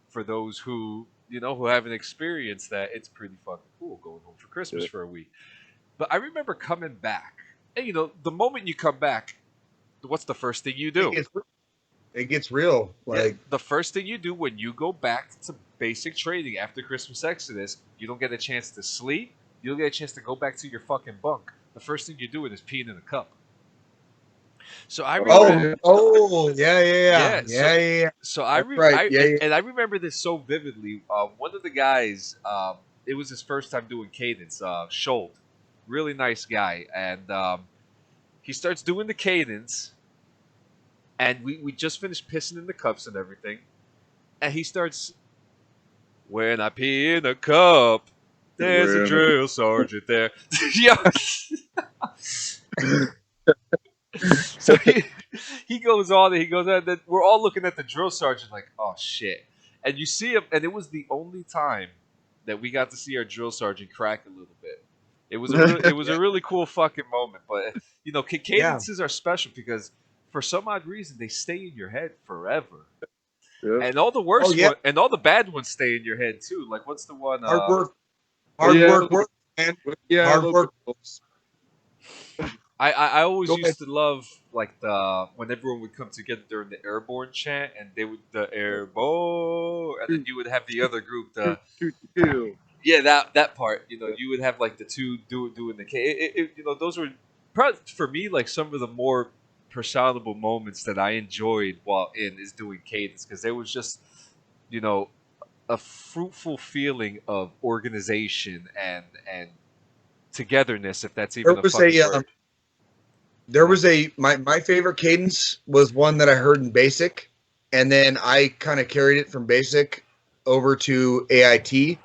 for those who who haven't experienced that, it's pretty fucking cool going home for Christmas for a week. But I remember coming back, and the moment you come back, what's the first thing you do? it gets real. Like, the first thing you do when you go back to basic training after Christmas Exodus, you don't get a chance to sleep. You don't get a chance to go back to your fucking bunk. The first thing you're doing is peeing in a cup. So I remember, yeah, yeah, yeah, yeah. yeah, yeah, yeah. So That's right. Yeah, yeah. and I remember this so vividly. One of the guys, it was his first time doing cadence. Scholt, really nice guy, and he starts doing the cadence, and we just finished pissing in the cups and everything, and he starts, when I pee in a cup, there's a drill sergeant there. Yeah. So he goes on and he goes on, and then we're all looking at the drill sergeant like, oh shit. And you see him, and it was the only time that we got to see our drill sergeant crack a little bit. It was a really cool fucking moment. But you know, cadences are special because for some odd reason they stay in your head forever. Yeah. And all the worst one, and all the bad ones stay in your head too. Like what's the one? Hard work, man. Yeah, Hard work. I always used to love like when everyone would come together during the airborne chant, and they would the airborne, and then you would have the other group that part. You know, you would have like the two doing the you know, those were probably for me like some of the more personable moments that I enjoyed while in is doing cadence because there was just, you know, a fruitful feeling of organization and togetherness, if that's even a fucking word. There was my favorite cadence was one that I heard in basic, and then I kind of carried it from basic over to AIT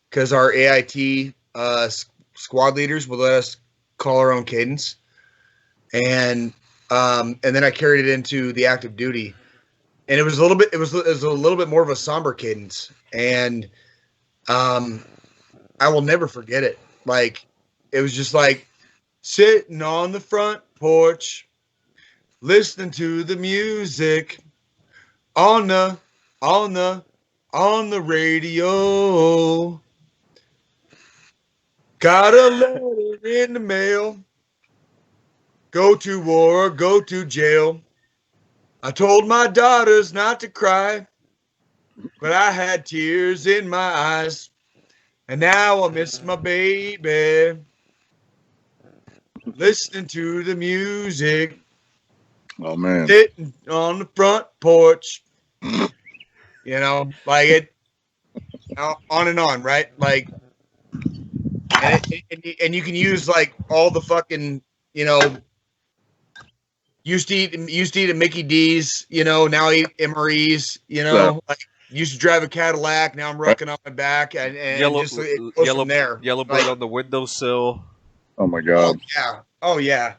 because our AIT squad leaders would let us call our own cadence, and then I carried it into the active duty, and it was a little bit more of a somber cadence, and I will never forget it. Like it was just like sitting on the front porch, listening to the music on the radio. Got a letter in the mail. Go to war, go to jail. I told my daughters not to cry, but I had tears in my eyes, and now I miss my baby. Listening to the music. Oh man. Sitting on the front porch. You know, like it on and on, right? Like and you can use like all the fucking, you know, used to eat at Mickey D's, you know, now I eat MREs, you know, like used to drive a Cadillac, now I'm rocking on my back and yellow, just it goes from there. Yellow bird on the windowsill. Oh my god. Oh yeah.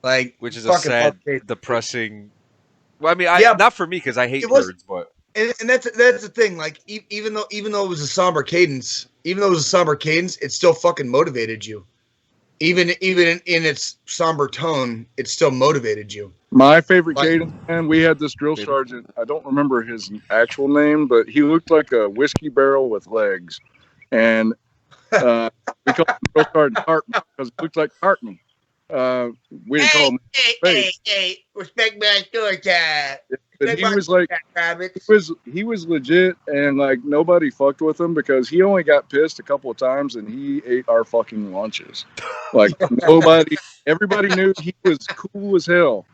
Like which is a sad, depressing. Well, I mean, not for me because I hate birds, but and that's the thing. Like even though it was a somber cadence, it still fucking motivated you. Even in its somber tone, it still motivated you. My favorite cadence, man, we had this drill sergeant. I don't remember his actual name, but he looked like a whiskey barrel with legs, and we called him Drill Sergeant Hartman because he looked like Hartman. We didn't call him. Hey, respect my story time. But he was like, he was legit, and like nobody fucked with him because he only got pissed a couple of times, and he ate our fucking lunches. Like everybody knew he was cool as hell.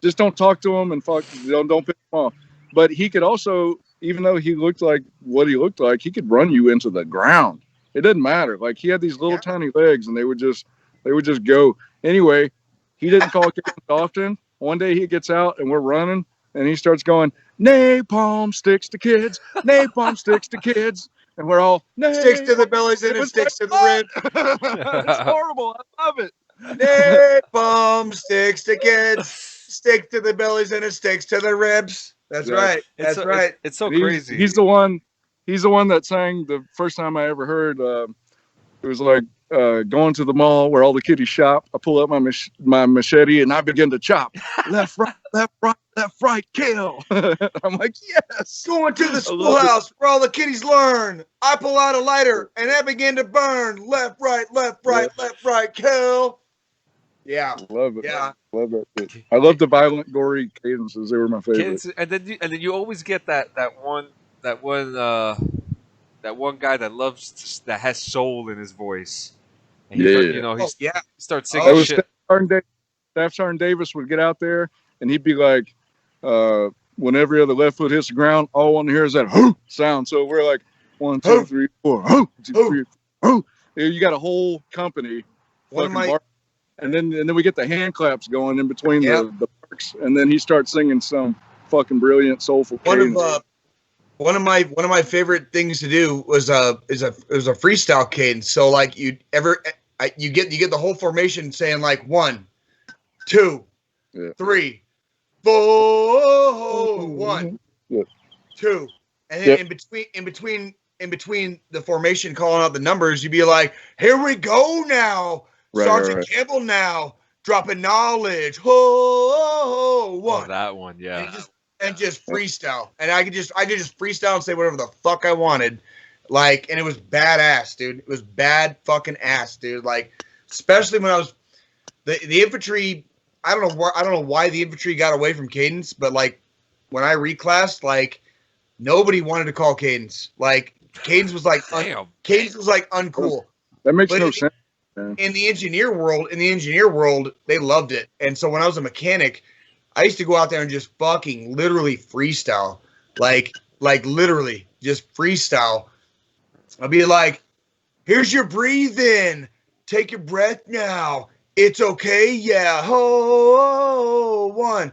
Just don't talk to him and don't piss him off. But he could also, even though he looked like what he looked like, he could run you into the ground. It didn't matter. Like he had these little tiny legs, and they would just go. Anyway, he didn't call cadence often. One day he gets out and we're running, and he starts going, napalm sticks to kids, napalm sticks to kids. And we're all, sticks to the bellies and it sticks to the ribs. It's horrible. I love it. Napalm sticks to kids, stick to the bellies and it sticks to the ribs. That's right. That's right. It's so crazy. He's the one that sang the first time I ever heard. It was like, going to the mall where all the kiddies shop. I pull out my machete and I begin to chop. Left, right, kill. I'm like, yes. Going to the schoolhouse where all the kiddies learn. I pull out a lighter and I begin to burn. Left, right, kill. Yeah. Love it. Yeah. Love that shit. I love the violent, gory cadences. They were my favorite. Cadence, and then you always get that one that one guy that that has soul in his voice, and Yeah. Oh yeah. he starts That singing Oh was shit. Staff Sergeant Davis would get out there and he'd be like, when every other left foot hits the ground, all I want to hear is that "hoo" sound. So we're like, 1, 2, who 3, 4, "hoo, 2, who 3, 4, hoo." You got a whole company one of fucking my bar, and then we get the hand claps going in between yeah the barks, and then he starts singing some fucking brilliant soulful one of cadence. one of my favorite things to do was a freestyle cadence. So like you get the whole formation saying like 1, 2, Yeah. 3, 4, 1, Yeah. 2, and then Yep. in between the formation calling out the numbers, you'd be like, here we go now, Right, Sergeant right. Campbell now dropping knowledge. Oh, Oh, 1. that one, yeah. And just freestyle. And I could just freestyle and say whatever the fuck I wanted. Like, and it was badass, dude. It was bad fucking ass, dude. Like, especially when I was the infantry. I don't know why the infantry got away from cadence, but like when I reclassed, like nobody wanted to call cadence. Like cadence was like Damn. cadence was like uncool. That makes But no sense, man. in the engineer world, they loved it. And so when I was a mechanic, I used to go out there and just fucking literally freestyle. Like literally just freestyle. I'd be like, here's your breathe in. Take your breath now. It's okay. Yeah. Ho, 1.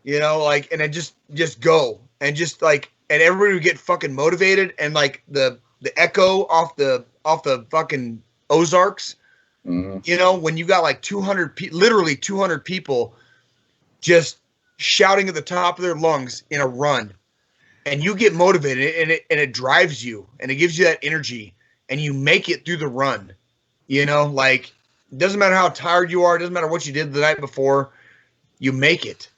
You know, like, and then just go. And just like, and everybody would get fucking motivated. And like the echo off the fucking Ozarks, Mhm. you know, when you got like 200 literally 200 people just shouting at the top of their lungs in a run, and you get motivated, and it drives you, and it gives you that energy, and you make it through the run. You know, like it doesn't matter how tired you are, it doesn't matter what you did the night before, you make it,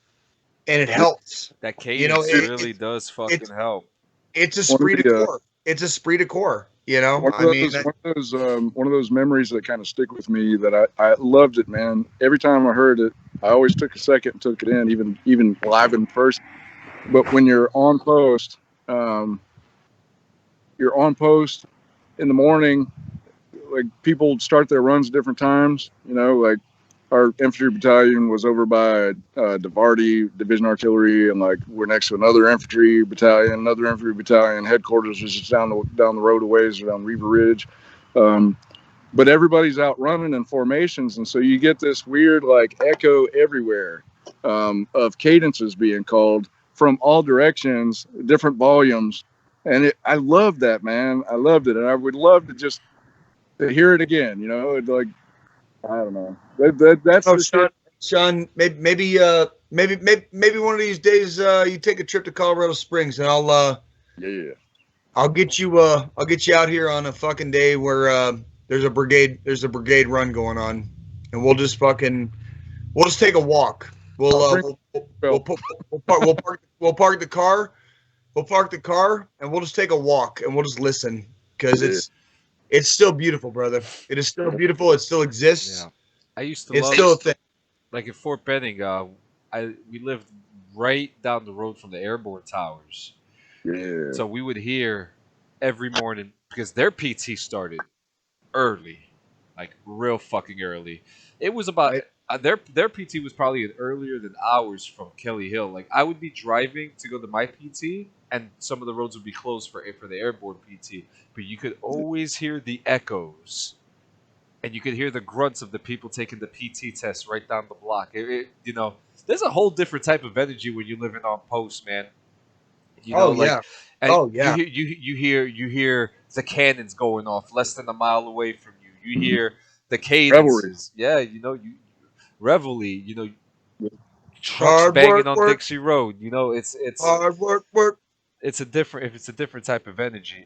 and it helps. That You know, cadence really does fucking help. it's One of esprit de the corps. It's esprit de corps. You know, one I of mean, those one of those memories that kind of stick with me that I loved it, man. Every time I heard it, I always took a second and took it in, even live in person. But when um, you're on post in the morning, like people start their runs at different times. You know, like our infantry battalion was over by Devarty Division Artillery, and like we're next to another infantry battalion. Another infantry battalion headquarters was just down the road a ways, down Reaver Ridge. Um, but everybody's out running in formations, and so you get this weird like echo everywhere of cadences being called from all directions, different volumes, and I loved that, man. I loved it, and I would love to just to hear it again. You know, like I don't know. That's oh, the shit. Sean, maybe one of these days you take a trip to Colorado Springs, and Yeah. I'll get you out here on a fucking day where there's a brigade run going on, and we'll just take a walk. We'll park the car. We'll park the car, and we'll just take a walk, and we'll just listen, because it's still beautiful, brother. It is still beautiful. It still exists. Yeah. I used to It's love still a thing. like in Fort Benning, we lived right down the road from the airborne towers. Yeah. So we would hear every morning because their PT started early, like real fucking early. It was about Right. their PT was probably earlier than ours from Kelly Hill. Like I would be driving to go to my PT, and some of the roads would be closed for the airborne PT, but you could always hear the echoes, and you could hear the grunts of the people taking the PT test right down the block. You know, there's a whole different type of energy when you're living on post, man. You know, Oh like, yeah. and Oh yeah. you hear the cannons going off less than a mile away from you. You hear the Revelry. cadences. Yeah, you know, reveille. You know, trucks Hard banging work, on work. Dixie Road. You know, Hard work, work. it's a different type of energy.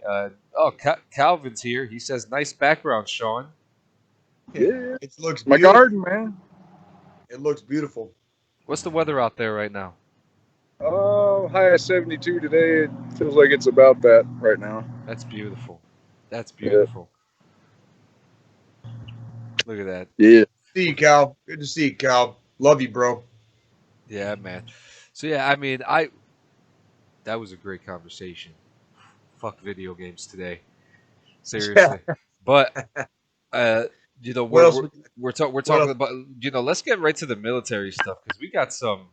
Calvin's here. He says, "Nice background, Sean." Yeah. It looks My beautiful. garden, man. It looks beautiful. What's the weather out there right now? Oh, high at 72 today. It feels like it's about that right now. That's beautiful. That's Yeah. beautiful. Look at that. Yeah. See you, Cal. Good to see you, Cal. Love you, bro. Yeah, man. So yeah, I mean, I that was a great conversation. Fuck video games today, Yeah. seriously. But uh, What else? we're What talking else? about, let's get right to the military stuff because we got some.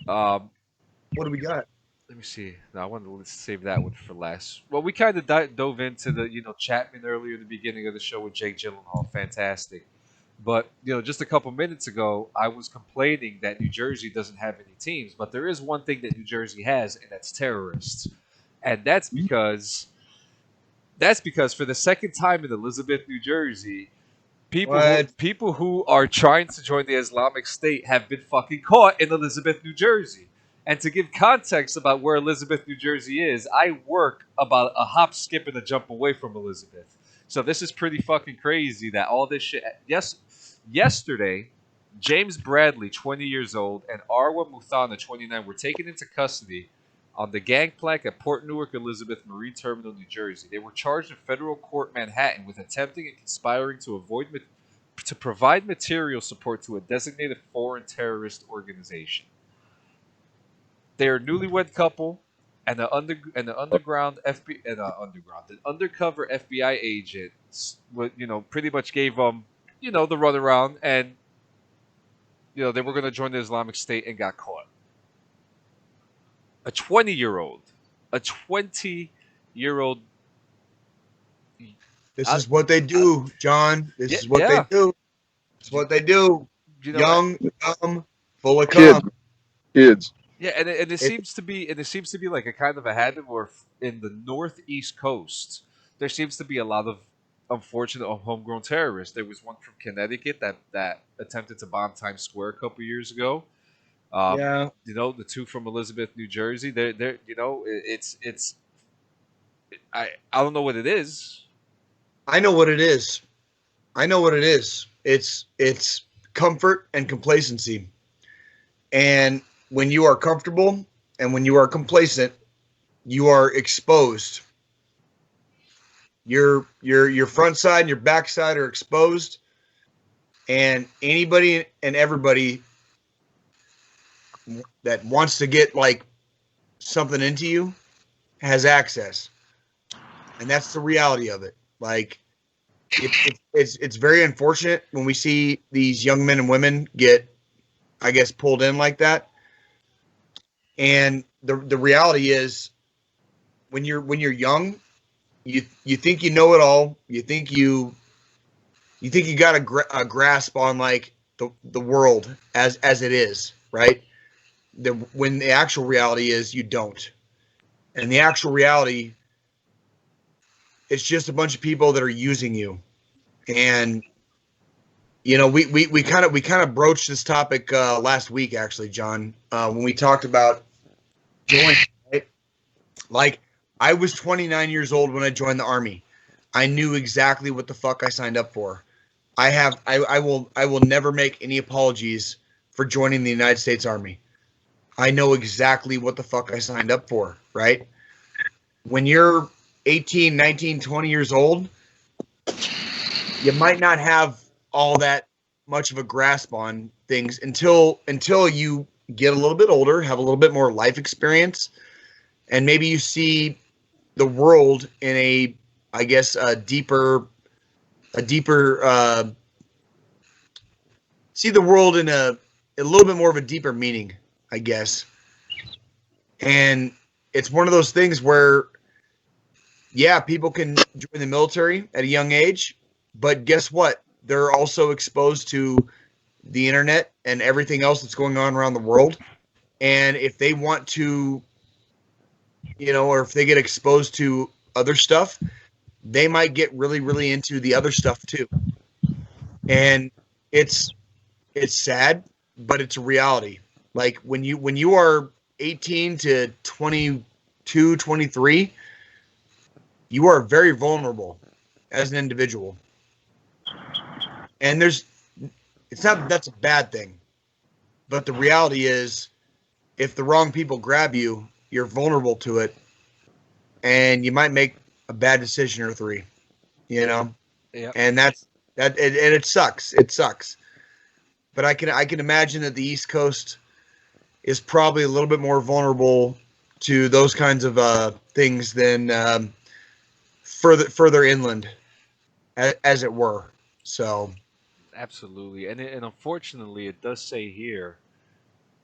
Um, What do we got? Let me see. No, I wanted to save that one for last. Well, we kind of dove into the Chapman earlier in the beginning of the show with Jake Gyllenhaal, fantastic. But just a couple minutes ago, I was complaining that New Jersey doesn't have any teams, but there is one thing that New Jersey has, and that's terrorists, and that's because for the second time in Elizabeth, New Jersey, What? people who are trying to join the Islamic State have been fucking caught in Elizabeth, New Jersey. And to give context about where Elizabeth, New Jersey is, I work about a hop, skip, and a jump away from Elizabeth. So this is pretty fucking crazy that all this shit. Yes, yesterday, James Bradley, 20 years old, and Arwa Muthana, 29, were taken into custody on the gangplank at Port Newark Elizabeth Marine Terminal, New Jersey. They were charged in federal court Manhattan with attempting and conspiring to provide material support to a designated foreign terrorist organization. They are a newlywed couple, and the underground FBI and an undercover FBI agent, pretty much gave them, the runaround, and they were going to join the Islamic State and got caught. A 20-year-old, a 20-year-old. This is what they do, John. This Yeah, is what they yeah. do. It's what they do. You know, Young, dumb, full of Kids, cum. kids. yeah, and it It, seems to be, like a kind of a habit where in the northeast coast there seems to be a lot of unfortunate homegrown terrorists. There was one from Connecticut that attempted to bomb Times Square a couple years ago. yeah, The two from Elizabeth, New Jersey. They're it's I don't know what it is. I know what it is. I know what it is. It's comfort and complacency. And when you are comfortable and when you are complacent, you are exposed. Your front side and your back side are exposed, and anybody and everybody that wants to get like something into you has access, and that's the reality of it. Like it's very unfortunate when we see these young men and women get, I guess, pulled in like that. And the reality is, when you're young, you think you know it all. You think you got a grasp on like the world as it is, right? When the actual reality is you don't. And the actual reality, it's just a bunch of people that are using you. And we kind of broached this topic last week, actually, John, when we talked about joining. Right? Like, I was 29 years old when I joined the Army. I knew exactly what the fuck I signed up for. I will never make any apologies for joining the United States Army. I know exactly what the fuck I signed up for, right? When you're 18, 19, 20 years old, you might not have all that much of a grasp on things until you get a little bit older, have a little bit more life experience, and maybe you see the world in I guess, a deeper see the world in a little bit more of a deeper meaning, I guess. And it's one of those things where, yeah, people can join the military at a young age, but guess what? They're also exposed to the internet and everything else that's going on around the world. And if they want to, or if they get exposed to other stuff, they might get really, really into the other stuff too. And it's sad, but it's a reality. Like when you are 18 to 22, 23, you are very vulnerable as an individual. And it's not that that's a bad thing, but the reality is, if the wrong people grab you, you're vulnerable to it, and you might make a bad decision or three, you know? Yeah, and that's that. And it sucks. It sucks. But I can imagine that the East Coast is probably a little bit more vulnerable to those kinds of things than further inland, as it were. So absolutely. And unfortunately, it does say here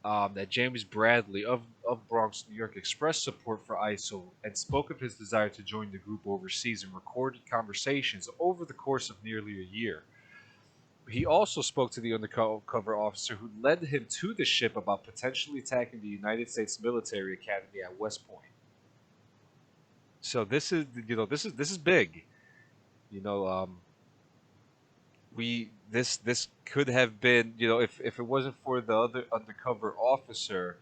that James Bradley of Bronx, New York, expressed support for ISIL and spoke of his desire to join the group overseas and recorded conversations over the course of nearly a year. He also spoke to the undercover officer who led him to the ship about potentially attacking the United States military academy at West Point. So this is big. You know, we this could have been, if it wasn't for the other undercover officer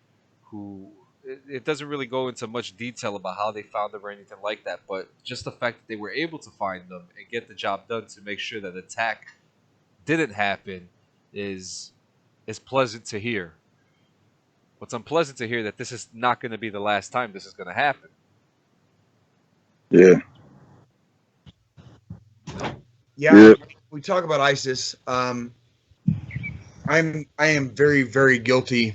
who it doesn't really go into much detail about how they found them or anything like that, but just the fact that they were able to find them and get the job done to make sure that the attack didn't happen is is pleasant to hear. What's unpleasant to hear that this is not going to be the last time this is going to happen. Yeah. yeah, Yeah. we talk about ISIS. I am very very guilty.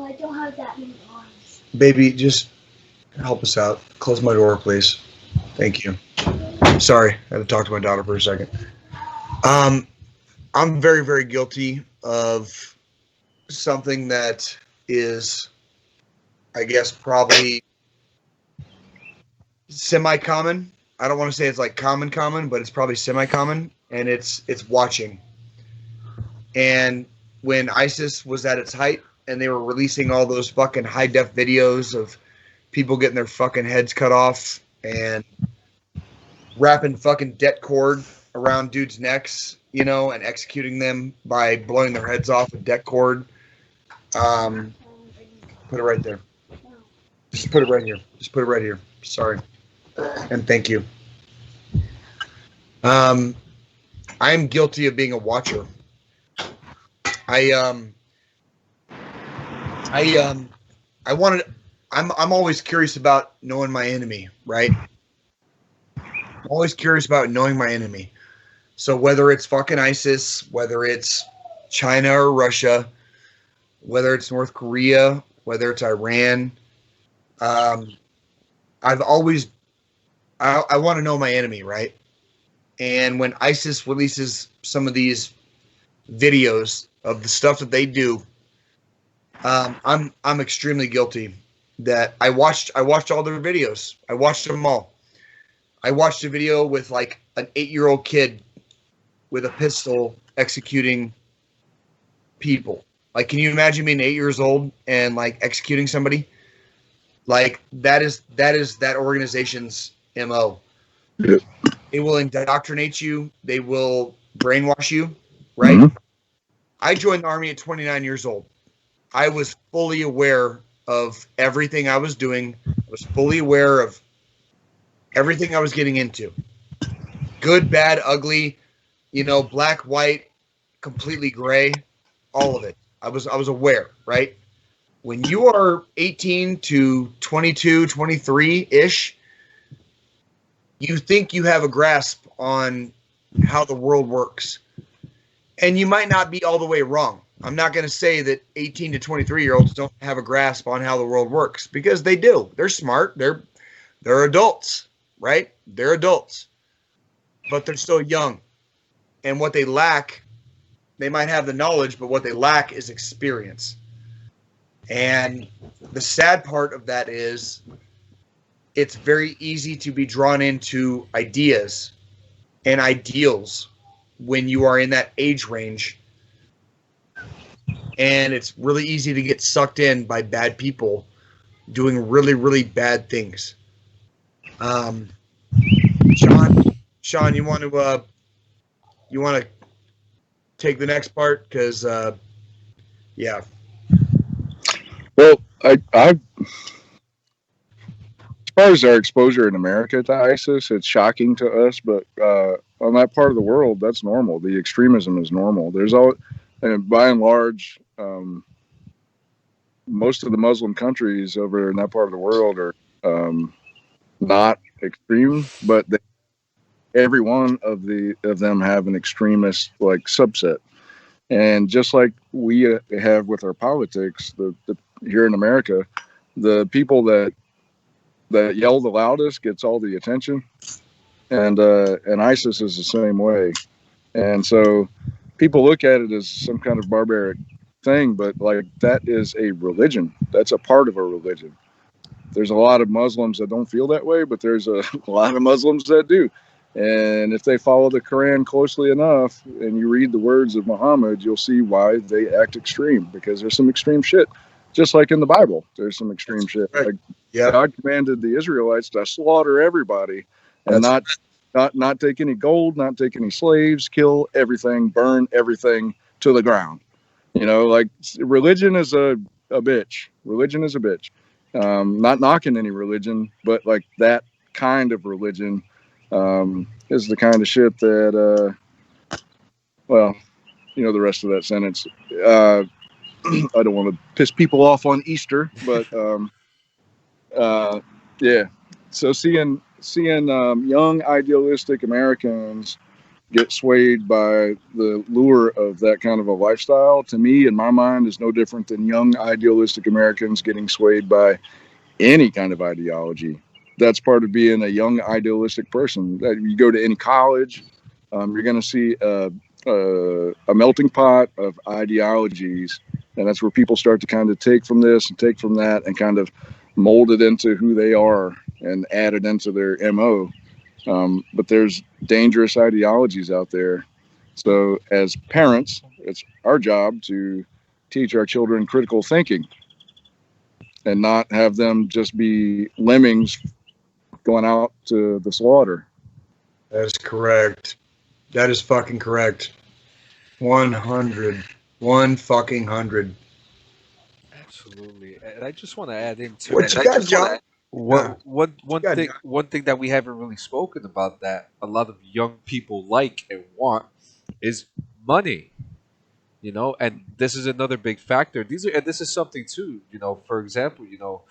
I don't have that many arms. Baby, just help us out. Close my door, please. Thank you. Sorry, I had to talk to my daughter for a second. Um, I'm very very guilty of something that is, I guess, probably semi-common. I don't want to say it's like common, but it's probably semi-common, and it's watching. And when ISIS was at its height, and they were releasing all those fucking high def videos of people getting their fucking heads cut off and wrapping fucking det cord around dudes' necks, and executing them by blowing their heads off with det cord. Um, put it right there. Just put it right here. Just put it right here. Sorry. And thank you. I'm guilty of being a watcher. I wanted. I'm always curious about knowing my enemy, right? I'm always curious about knowing my enemy. So whether it's fucking ISIS, whether it's China or Russia, whether it's North Korea, whether it's Iran, um, I've always I want to know my enemy, right? And when ISIS releases some of these videos of the stuff that they do, I'm extremely guilty. That I watched all their videos. I watched them all. I watched a video with like an 8-year-old kid with a pistol executing people. Like, can you imagine being 8 years old and like executing somebody? Like that is that organization's MO. Yeah. They will indoctrinate you. They will brainwash you, right? Mm-hmm. I joined the Army at 29 years old. I was fully aware of everything I was doing. I was fully aware of everything I was getting into. Good, bad, ugly, black, white, completely gray, all of it. I was aware, right? When you are 18 to 22, 23-ish, you think you have a grasp on how the world works. And you might not be all the way wrong. I'm not going to say that 18 to 23-year-olds don't have a grasp on how the world works, because they do. They're smart. They're adults, right? They're adults. But they're still young. And what they lack, they might have the knowledge, but what they lack is experience. And the sad part of that is it's very easy to be drawn into ideas and ideals when you are in that age range. And it's really easy to get sucked in by bad people doing really, really bad things. Sean, you want to take the next part? Because yeah. Well, as far as our exposure in America to ISIS, it's shocking to us, but on that part of the world, that's normal. The extremism is normal. And by and large, most of the Muslim countries over in that part of the world are not extreme, but every one of them have an extremist like subset. And just like we have with our politics, the here in America, the people that yell the loudest gets all the attention, and ISIS is the same way. And so people look at it as some kind of barbaric thing, but like that is a religion. That's a part of a religion. There's a lot of Muslims that don't feel that way, but there's a lot of Muslims that do. And if they follow the Quran closely enough and you read the words of Muhammad, you'll see why they act extreme, because there's some extreme shit. Just like in the Bible, there's some extreme shit. Right. Like Yeah. God commanded the Israelites to slaughter everybody and not take any gold, not take any slaves, kill everything, burn everything to the ground. You know, like religion is a bitch. Religion is a bitch. Not knocking any religion, but like that kind of religion is the kind of shit that, well, you know, the rest of that sentence. I don't want to piss people off on Easter, but yeah. So seeing young idealistic Americans get swayed by the lure of that kind of a lifestyle, to me, in my mind, is no different than young idealistic Americans getting swayed by any kind of ideology. That's part of being a young idealistic person. That you go to any college, you're going to see a melting pot of ideologies, and that's where people start to kind of take from this and take from that and kind of mold it into who they are and add it into their MO. But there's dangerous ideologies out there. So as parents, it's our job to teach our children critical thinking and not have them just be lemmings going out to the slaughter. That is correct. That is fucking correct. 100. 100. Absolutely. And I just want to add in too. What you got, John? One thing that we haven't really spoken about that a lot of young people like and want is money. You know, and this is another big factor. This is something too. You know, for example, you know,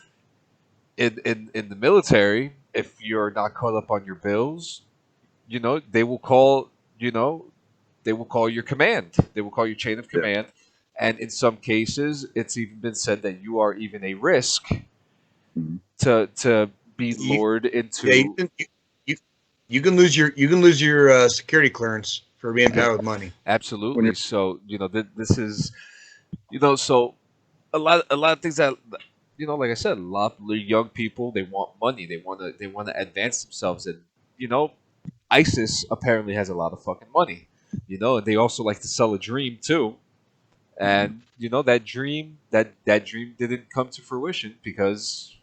in the military, if you're not caught up on your bills, you know, they will call your command. They will call your chain of command. And in some cases, it's even been said that you are even a risk to be lured into. Yeah, you can lose your security clearance for being bad with money. Absolutely. So you know this is, you know, so a lot of things that, you know, like I said, a lot of young people, they want money. They want to advance themselves, and you know, ISIS apparently has a lot of fucking money. You know, and they also like to sell a dream too. And you know that dream didn't come to fruition because,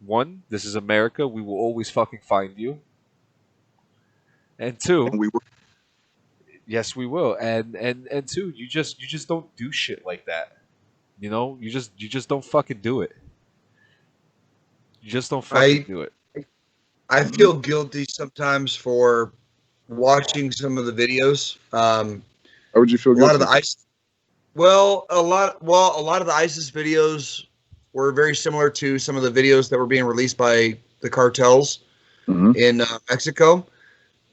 one, this is America. We will always fucking find you. And two, And we were, yes, we will. And two, you just don't do shit like that. You know, you just don't fucking do it. You just don't fucking do it. I feel guilty sometimes for watching some of the videos. how would you feel? A lot of the ISIS. Well, a lot of the ISIS videos were very similar to some of the videos that were being released by the cartels in Mexico,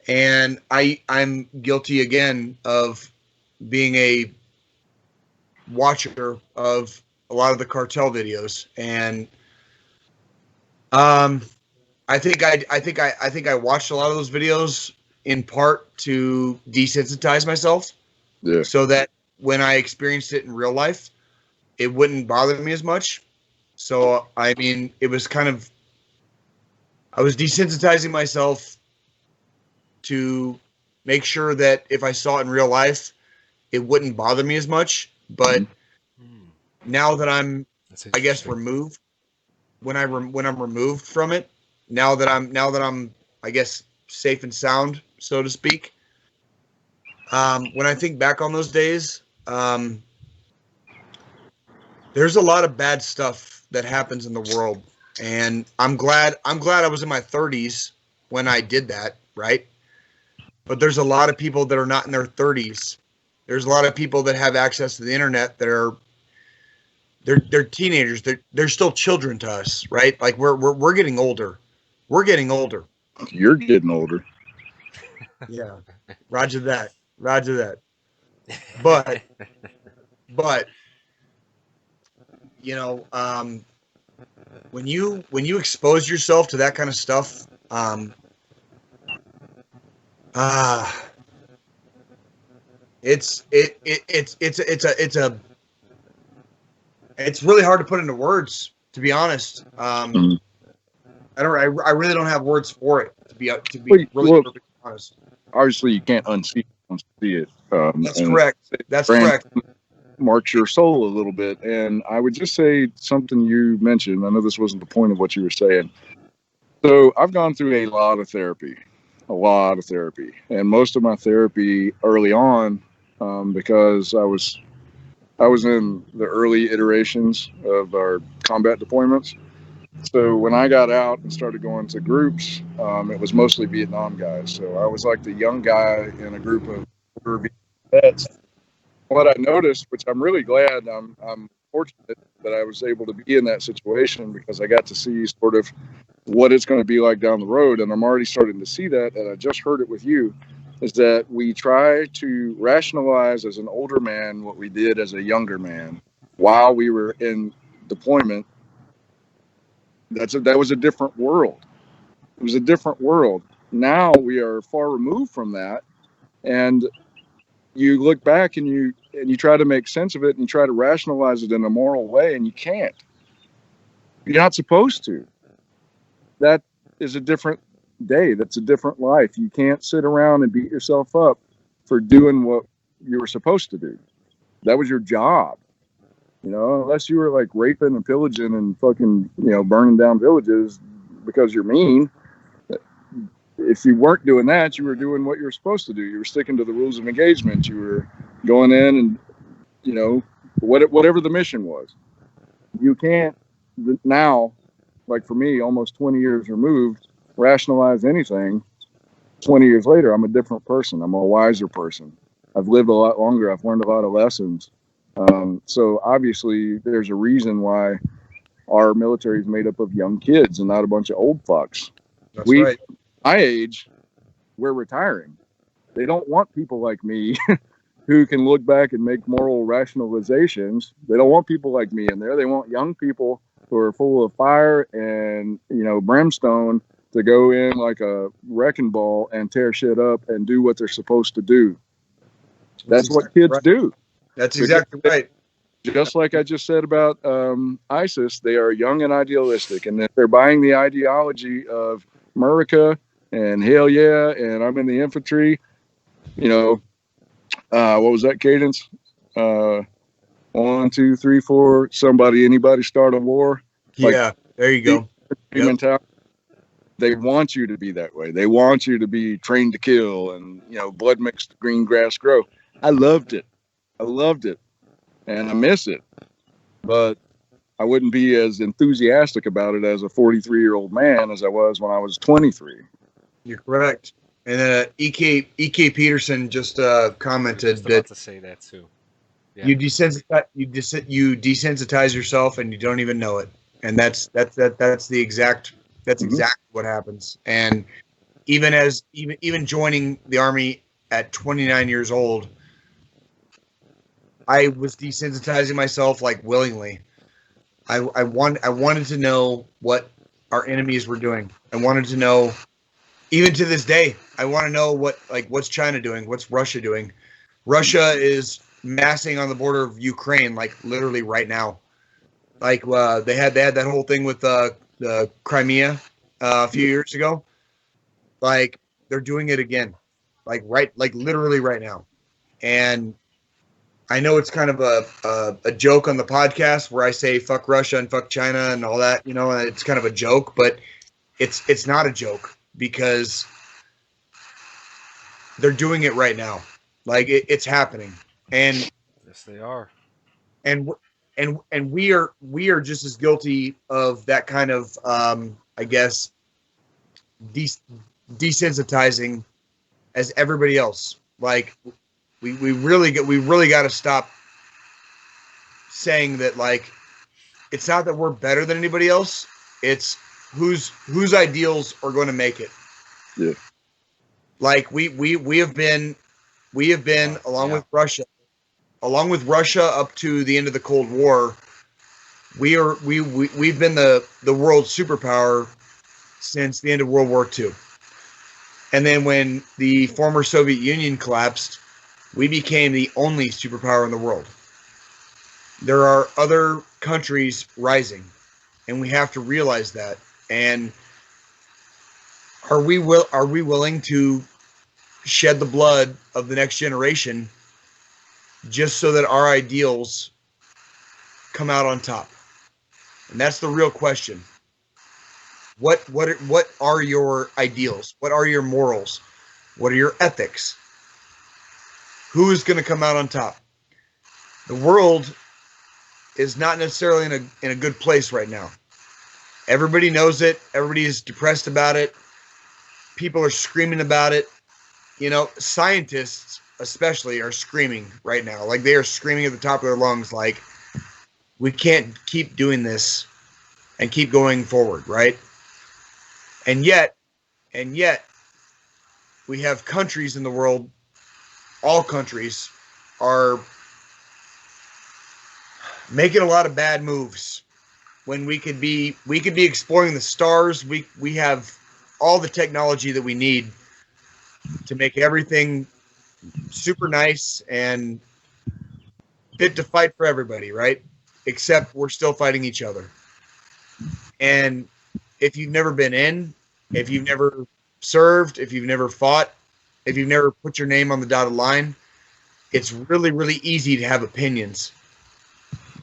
and I'm guilty again of being a watcher of a lot of the cartel videos, and I think I watched a lot of those videos in part to desensitize myself, so that when I experienced it in real life, it wouldn't bother me as much. So, I mean, it was kind of, I was desensitizing myself to make sure that if I saw it in real life, it wouldn't bother me as much. But now that I'm, I guess, removed, when I'm removed from it, now that I'm, I guess, safe and sound, so to speak. When I think back on those days, there's a lot of bad stuff that happens in the world, and I'm glad I was in my 30s when I did that, right? But there's a lot of people that are not in their 30s. There's a lot of people that have access to the internet that are they're teenagers. They're still children to us, right? Like we're getting older. We're getting older. You're getting older. Yeah. Roger that. Roger that. But but you know, when you expose yourself to that kind of stuff, uh it's really hard to put into words, to be honest. Mhm. I really don't have words for it, to be really Well, perfectly honest. obviously you can't unsee it once you see it. That's And correct. That's brand correct. marks your soul a little bit. And I would just say something you mentioned. I know this wasn't the point of what you were saying. So I've gone through a lot of therapy, and most of my therapy early on, because I was in the early iterations of our combat deployments. So when I got out and started going to groups, it was mostly Vietnam guys. So I was like the young guy in a group of older vets. What I noticed, which I'm really glad, I'm fortunate that I was able to be in that situation because I got to see sort of what it's going to be like down the road. And I'm already starting to see that. And I just heard it with you, is that we try to rationalize as an older man what we did as a younger man while we were in deployment. That was a different world. It was a different world. Now we are far removed from that. And you look back and you try to make sense of it and you try to rationalize it in a moral way, and you can't. You're not supposed to. That is a different day. That's a different life. You can't sit around and beat yourself up for doing what you were supposed to do. That was your job. Unless you were like raping and pillaging and fucking, burning down villages because you're mean. If you weren't doing that, you were doing what you were supposed to do. You were sticking to the rules of engagement. You were going in and, whatever the mission was. You can't now, like for me, almost 20 years removed, rationalize anything. 20 years later, I'm a different person. I'm a wiser person. I've lived a lot longer. I've learned a lot of lessons. So obviously, there's a reason why our military is made up of young kids and not a bunch of old fucks. That's right. My age, we're retiring. They don't want people like me who can look back and make moral rationalizations. They don't want people like me in there. They want young people who are full of fire and, brimstone to go in like a wrecking ball and tear shit up and do what they're supposed to do. That's what kids do. That's exactly right. Just like I just said about ISIS, they are young and idealistic. And if they're buying the ideology of America and hell yeah, and I'm in the infantry, what was that, Cadence? 1, 2, 3, 4. Anybody start a war? Yeah, there you go. Yep. They want you to be that way. They want you to be trained to kill and, blood makes the green grass grow. I loved it. And I miss it. But I wouldn't be as enthusiastic about it as a 43-year-old man as I was when I was 23. You're correct. And EK Peterson just commented that to say that too. Yeah. You desensitize yourself and you don't even know it, and that's exactly what happens. And even joining the Army at 29 years old, I was desensitizing myself like willingly. I wanted to know what our enemies were doing. I wanted to know, even to this day, I want to know what's China doing, what's Russia doing. Russia is massing on the border of Ukraine, like literally right now. Like they had that whole thing with the Crimea a few years ago. Like they're doing it again, like literally right now. And I know it's kind of a joke on the podcast where I say fuck Russia and fuck China and all that, and it's kind of a joke, but it's not a joke because they're doing it right now. Like it's happening. And yes, they are. And we are just as guilty of that kind of I guess desensitizing as everybody else. Like we really got to stop saying that, like, it's not that we're better than anybody else. It's whose ideals are going to make it. Yeah. Like we have been along Yeah. with Russia up to the end of the Cold War. We've been the world superpower since the end of World War II. And then when the former Soviet Union collapsed, we became the only superpower in the world. There are other countries rising, and we have to realize that. And are we willing to shed the blood of the next generation just so that our ideals come out on top? And that's the real question. What are your ideals? What are your morals? What are your ethics? Who is going to come out on top? The world is not necessarily in a good place right now. Everybody knows it. Everybody is depressed about it. People are screaming about it. You know, scientists especially are screaming right now. Like, they are screaming at the top of their lungs, like, we can't keep doing this and keep going forward, right? And yet, we have countries in the world, all countries are making a lot of bad moves when we could be exploring the stars. We have all the technology that we need to make everything super nice and fit to fight for everybody, right? Except we're still fighting each other. And if you've never been in, if you've never served, if you've never fought, if you've never put your name on the dotted line, it's really, really easy to have opinions.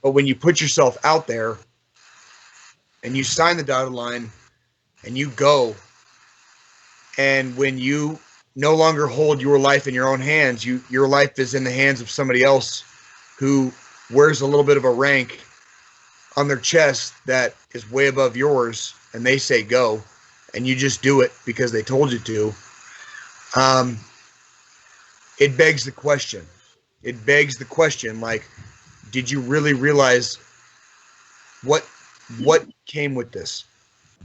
But when you put yourself out there and you sign the dotted line and you go, and when you no longer hold your life in your own hands, your life is in the hands of somebody else who wears a little bit of a rank on their chest that is way above yours, and they say go, and you just do it because they told you to. It begs the question. Like, did you really realize what came with this?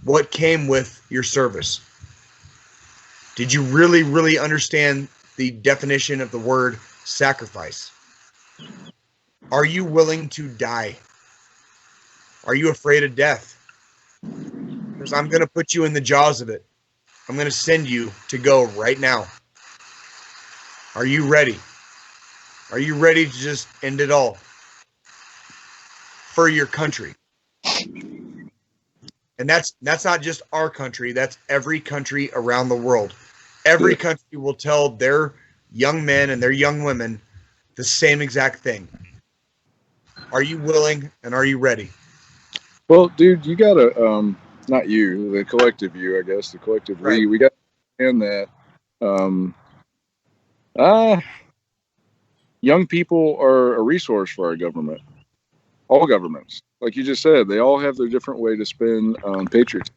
What came with your service? Did you really, really understand the definition of the word sacrifice? Are you willing to die? Are you afraid of death? Because I'm going to put you in the jaws of it. I'm going to send you to go right now. Are you ready? Are you ready to just end it all for your country? And that's not just our country. That's every country around the world. Every country will tell their young men and their young women the same exact thing. Are you willing and are you ready? Well, dude, you gotta, not you, the collective you, I guess, the collective Right. we got to understand that, uh, young people are a resource for our government. All governments, like you just said, they all have their different way to spend patriotism.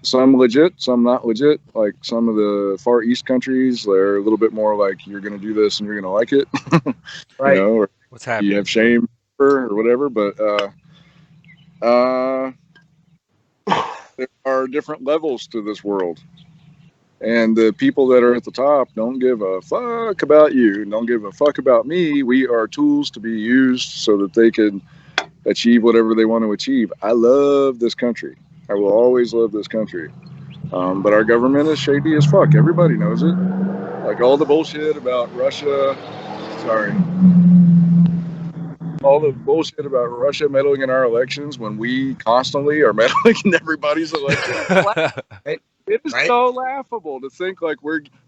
Some legit, some not legit. Like some of the Far East countries, they're a little bit more like you're going to do this and you're going to like it, Right. you know, or What's you happening? have shame or whatever. But there are different levels to this world. And the people that are at the top don't give a fuck about you, don't give a fuck about me. We are tools to be used so that they can achieve whatever they want to achieve. I love this country. I will always love this country. But our government is shady as fuck. Everybody knows it. Like all the bullshit about Russia. Sorry. All the bullshit about Russia meddling in our elections when we constantly are meddling in everybody's elections. Right. It is Right. so laughable to think like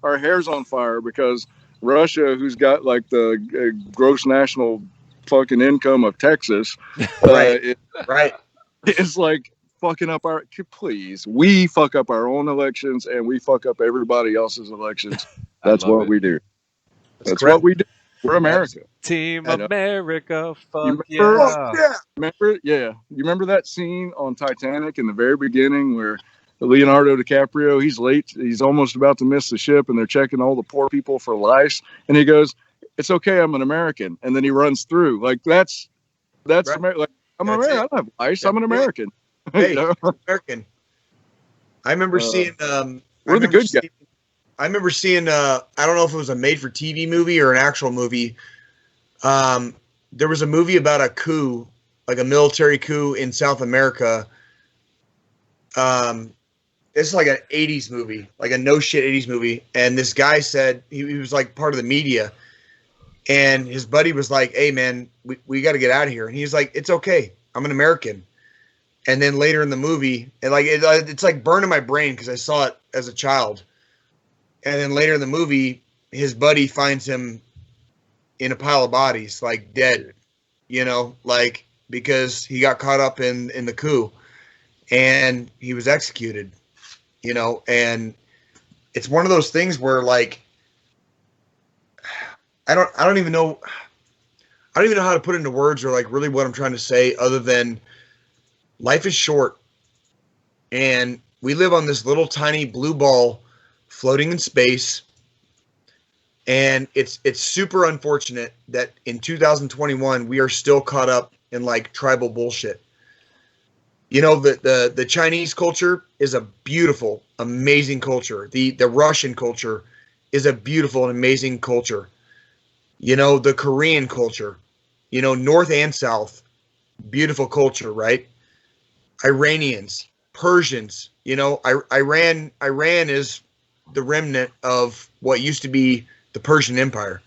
our hair's on fire because Russia, who's got like the gross national fucking income of Texas, Right. Right. is like fucking up our. Please, we fuck up our own elections and we fuck up everybody else's elections. That's what we do. That's what we do. We're America. Team I know. America, You fuck remember? yeah. Remember? Yeah. You remember that scene on Titanic in the very beginning where Leonardo DiCaprio, he's late, he's almost about to miss the ship, and they're checking all the poor people for lice, and he goes, "It's okay, I'm an American," and then he runs through. Like that's Right. like I'm That's American. it. I don't have lice. That's I'm an American. Hey, You know? American. I remember seeing. We're the good guys. remember seeing I don't know if it was a made-for-TV movie or an actual movie. There was a movie about a coup, like a military coup in South America. It's like an 80s movie, like a no shit 80s movie. And this guy said he was like part of the media, and his buddy was like, "Hey man, we got to get out of here." And he's like, "It's okay. I'm an American." And then later in the movie, and like it's like burned in my brain because I saw it as a child. And then later in the movie, his buddy finds him in a pile of bodies, like dead, like because he got caught up in the coup, and he was executed, and it's one of those things where like I don't even know how to put it into words or like really what I'm trying to say other than life is short, and we live on this little tiny blue ball floating in space, and it's super unfortunate that in 2021 we are still caught up in like tribal bullshit. The Chinese culture is a beautiful, amazing culture. The Russian culture is a beautiful and amazing culture. The Korean culture, North and South, beautiful culture, right? Iranians, Persians, Iran is the remnant of what used to be the Persian Empire.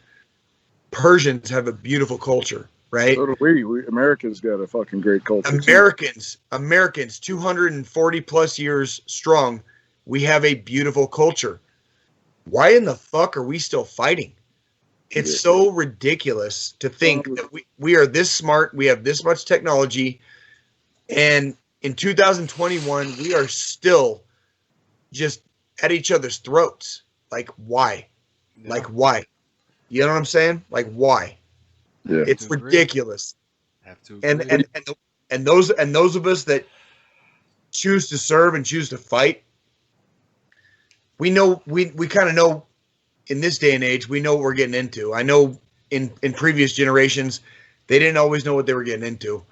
Persians have a beautiful culture, right? So do we. America's got a fucking great culture. Americans, 240 plus years strong. We have a beautiful culture. Why in the fuck are we still fighting? It's so ridiculous to think that we are this smart. We have this much technology. And in 2021, we are still just at each other's throats. Like, why? Yeah. Like, why? You know what I'm saying? Like, why? Yeah. It's ridiculous. Have to and those of us that choose to serve and choose to fight, we know we kind of know in this day and age, we know what we're getting into. I know in previous generations, they didn't always know what they were getting into.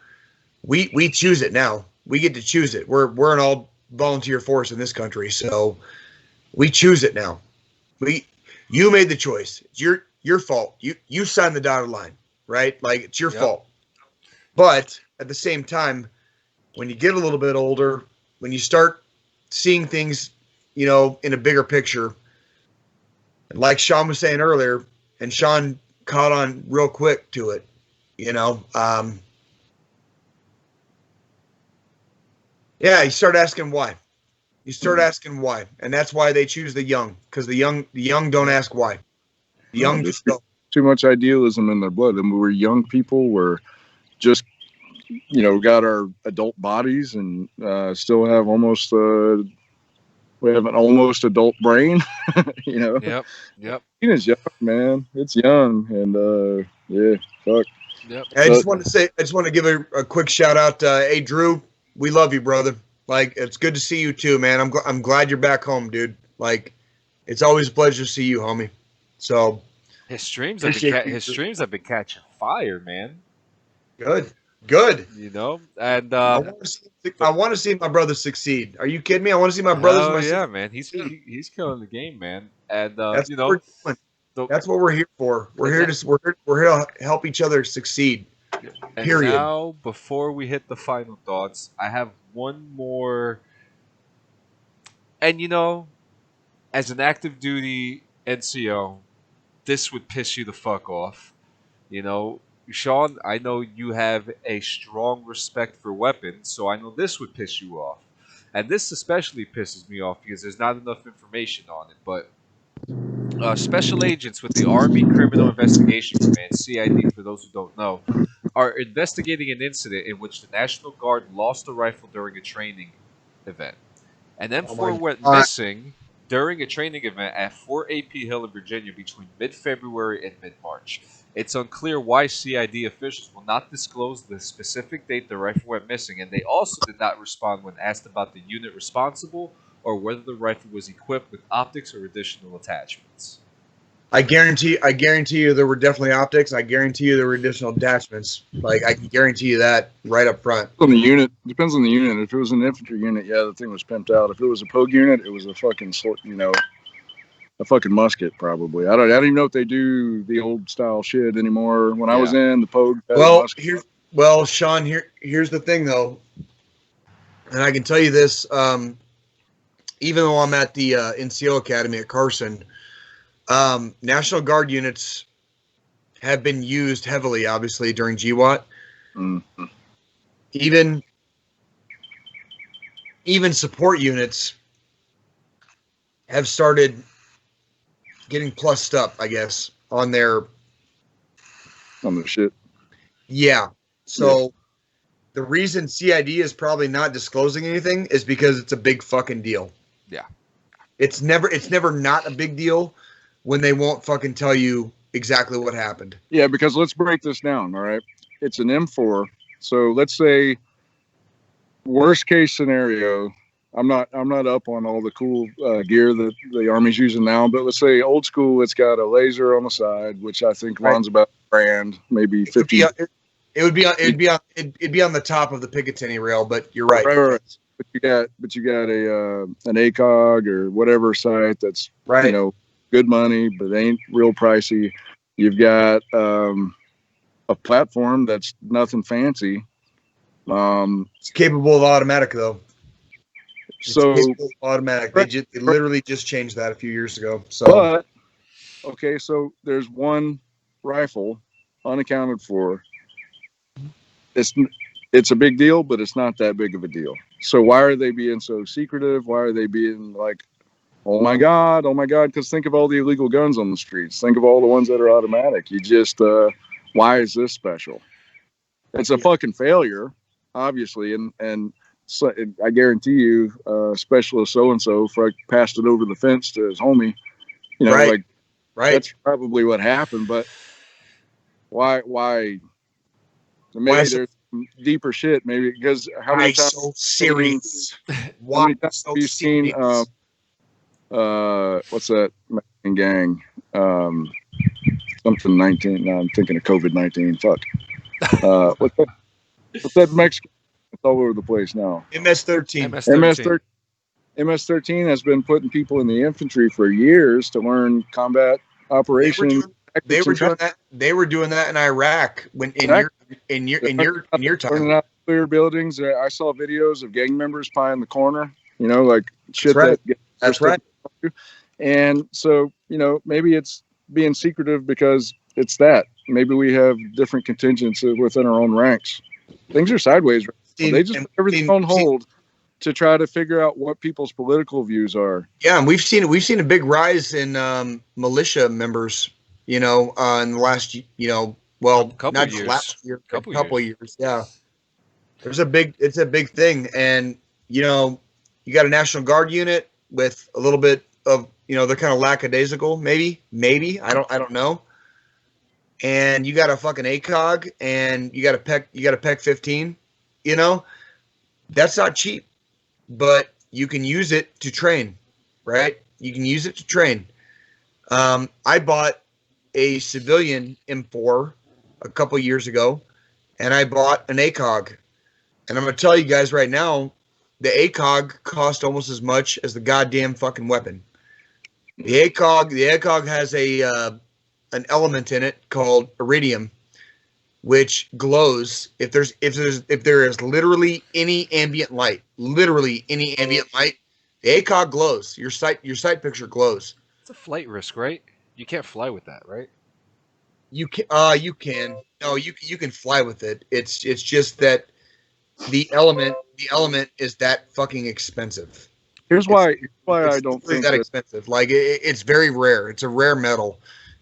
We choose it now. We get to choose it. We're an all volunteer force in this country, so we choose it now. You made the choice. It's your fault. You signed the dotted line, right? Like it's your fault. But at the same time, when you get a little bit older, when you start seeing things, in a bigger picture, and like Sean was saying earlier, and Sean caught on real quick to it, yeah, you start asking why. And that's why they choose the young, because the young don't ask why. The young just don't. Too much idealism in their blood. And we're young people. We're just, got our adult bodies and still have we have an almost adult brain. Yep. It's young, man. It's young, and yeah, fuck. Yep. I just want to give a quick shout out. Hey, Drew, we love you, brother. Like, it's good to see you too, man. I'm glad you're back home, dude. Like, it's always a pleasure to see you, homie. So his streams have been catching fire, man. Good. And I want to see my brother succeed. Are you kidding me? I want to see my brothers. Oh yeah, man. He's killing the game, man. And that's what we're here for. We're here to help each other succeed. And period. Now, before we hit the final thoughts, I have one more. And as an active duty NCO, this would piss you the fuck off. Sean, I know you have a strong respect for weapons, so I know this would piss you off. And this especially pisses me off because there's not enough information on it. But special agents with the Army Criminal Investigation Command, CID for those who don't know, are investigating an incident in which the National Guard lost a rifle during a training event. And then went missing during a training event at Fort A.P. Hill in Virginia between mid-February and mid-March. It's unclear why CID officials will not disclose the specific date the rifle went missing, and they also did not respond when asked about the unit responsible or whether the rifle was equipped with optics or additional attachments. I guarantee you there were definitely optics. I guarantee you there were additional attachments. Like, I can guarantee you that right up front. On the unit, depends on the unit. If it was an infantry unit, yeah, the thing was pimped out. If it was a pogue unit, it was a fucking a fucking musket, probably. I don't even know if they do the old style shit anymore. When I was in the Pogue, well, Sean, here's the thing though, and I can tell you this, even though I'm at the NCO Academy at Carson, National Guard units have been used heavily, obviously, during GWAT. Mm-hmm. Even support units have started getting plussed up, I guess, on their shit. Yeah. So the reason CID is probably not disclosing anything is because it's a big fucking deal. Yeah. It's never not a big deal when they won't fucking tell you exactly what happened. Yeah, because let's break this down, all right? It's an M4. So let's say worst case scenario, I'm not up on all the cool gear that the Army's using now, but let's say old school, it's got a laser on the side, which I think runs about $1,000, maybe 50. It'd be on the top of the Picatinny rail, but you're right. Right. But you got an ACOG or whatever sight that's good money, but ain't real pricey. You've got a platform that's nothing fancy. It's capable of automatic though. Automatic. They literally just changed that a few years ago. So, so there's one rifle unaccounted for. It's a big deal, but it's not that big of a deal. So why are they being so secretive? Why are they being like, oh my God? Because think of all the illegal guns on the streets. Think of all the ones that are automatic. You just, why is this special? It's a fucking failure, obviously. And so, I guarantee you, specialist so-and-so passed it over the fence to his homie. Right. That's probably what happened. But why? Maybe there's some deeper shit. Maybe because how many times? So serious. Why so have you seen? What's that Mexican gang? Something 19. No, I'm thinking of COVID-19. Fuck. What's that Mexican? It's all over the place now. MS-13. MS-13 has been putting people in the infantry for years to learn combat operations. They were doing that in Iraq in your time. Learning how to clear buildings. I saw videos of gang members pie in the corner. Like shit. That's right. And so maybe it's being secretive because it's that. Maybe we have different contingents within our own ranks. Things are sideways. They just put everything on hold to try to figure out what people's political views are. Yeah, and we've seen a big rise in militia members. In the last, couple years. Yeah, it's a big thing, and you got a National Guard unit with a little bit of they're kind of lackadaisical, maybe I don't know, and you got a fucking ACOG, and you got a PEC 15, that's not cheap, but you can use it to train, right? You can use it to train. I bought a civilian M4 a couple years ago, and I bought an ACOG. And I'm going to tell you guys right now, the ACOG cost almost as much as the goddamn fucking weapon. The ACOG has an element in it called iridium, which glows if there is literally any ambient light. The ACOG glows. Your sight picture glows. It's a flight risk, right? You can't fly with that, right? You can. No, you can fly with it. It's just that the element is that fucking expensive. Here's why I don't think that expensive. Like it's very rare. It's a rare metal.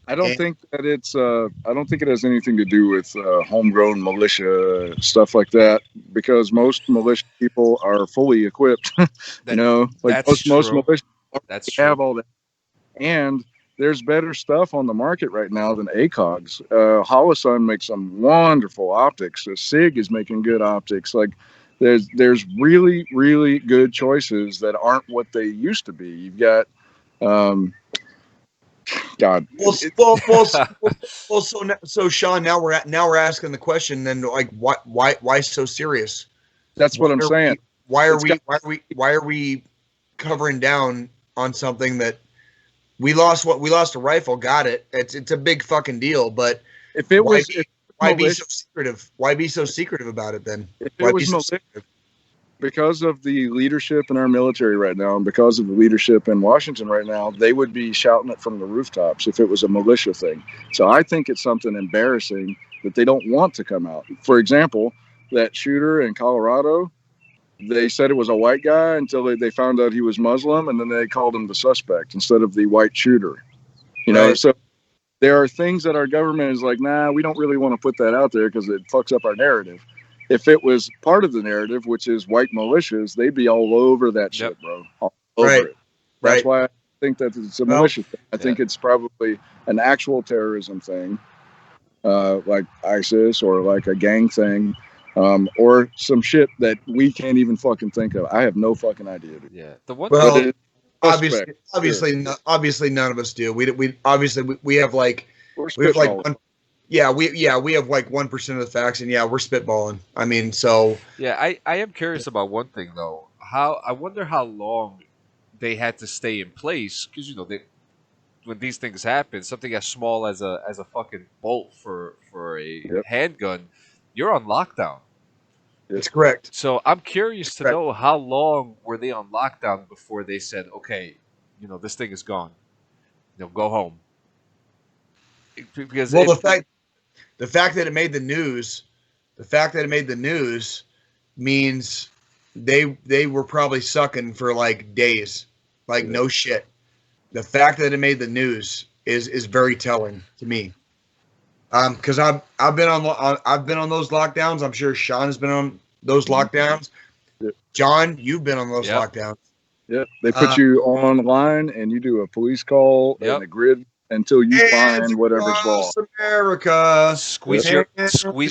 I don't think that it's. I don't think it has anything to do with homegrown militia stuff like that, because most militia people are fully equipped. Most militia have all that, and there's better stuff on the market right now than ACOGs. Holosun makes some wonderful optics. SIG is making good optics. Like there's really, really good choices that aren't what they used to be. You've got, God. So Sean, now we're asking the question then, like, why so serious? That's what I'm saying. Why are we covering down on something that We lost a rifle. Got it. It's a big fucking deal. But If it why was, be, if why be militia, so secretive? Why be so secretive about it then? if it Why be was so militia, secretive? because of the leadership in our military right now, and because of the leadership in Washington right now, they would be shouting it from the rooftops if it was a militia thing. So I think it's something embarrassing that they don't want to come out. For example, that shooter in Colorado, they said it was a white guy until they found out he was Muslim, and then they called him the suspect instead of the white shooter. Right. So there are things that our government is like, nah, we don't really want to put that out there because it fucks up our narrative. If it was part of the narrative, which is white militias, they'd be all over that Yep. shit, bro. All over Right. it. That's Right. why I think that it's a Well, militia thing. I yeah. think it's probably an actual terrorism thing, like ISIS or like a gang thing, or some shit that we can't even fucking think of. I have no fucking idea, dude. Yeah. The one Well, But it's suspect. obviously none of us do. We obviously we have like We're we have like spitballing. we have like 1% of the facts, and we're spitballing. I mean, so Yeah, I am curious about one thing though. I wonder how long they had to stay in place because when these things happen, something as small as a fucking bolt for a Yep. handgun, you're on lockdown. it's correct. So I'm curious to Correct. know how long were they on lockdown before they said, okay, this thing is gone. Go home. Because Well, the fact that it made the news, means they were probably sucking for like days, like no shit. The fact that it made the news is very telling to me. Because I've been on those lockdowns. I'm sure Sean has been on those lockdowns. Yep. John, you've been on those Yep. lockdowns. Yeah, they put you online and you do a police call Yep. and a grid until you find whatever's wrong. Across America. squeeze Yep.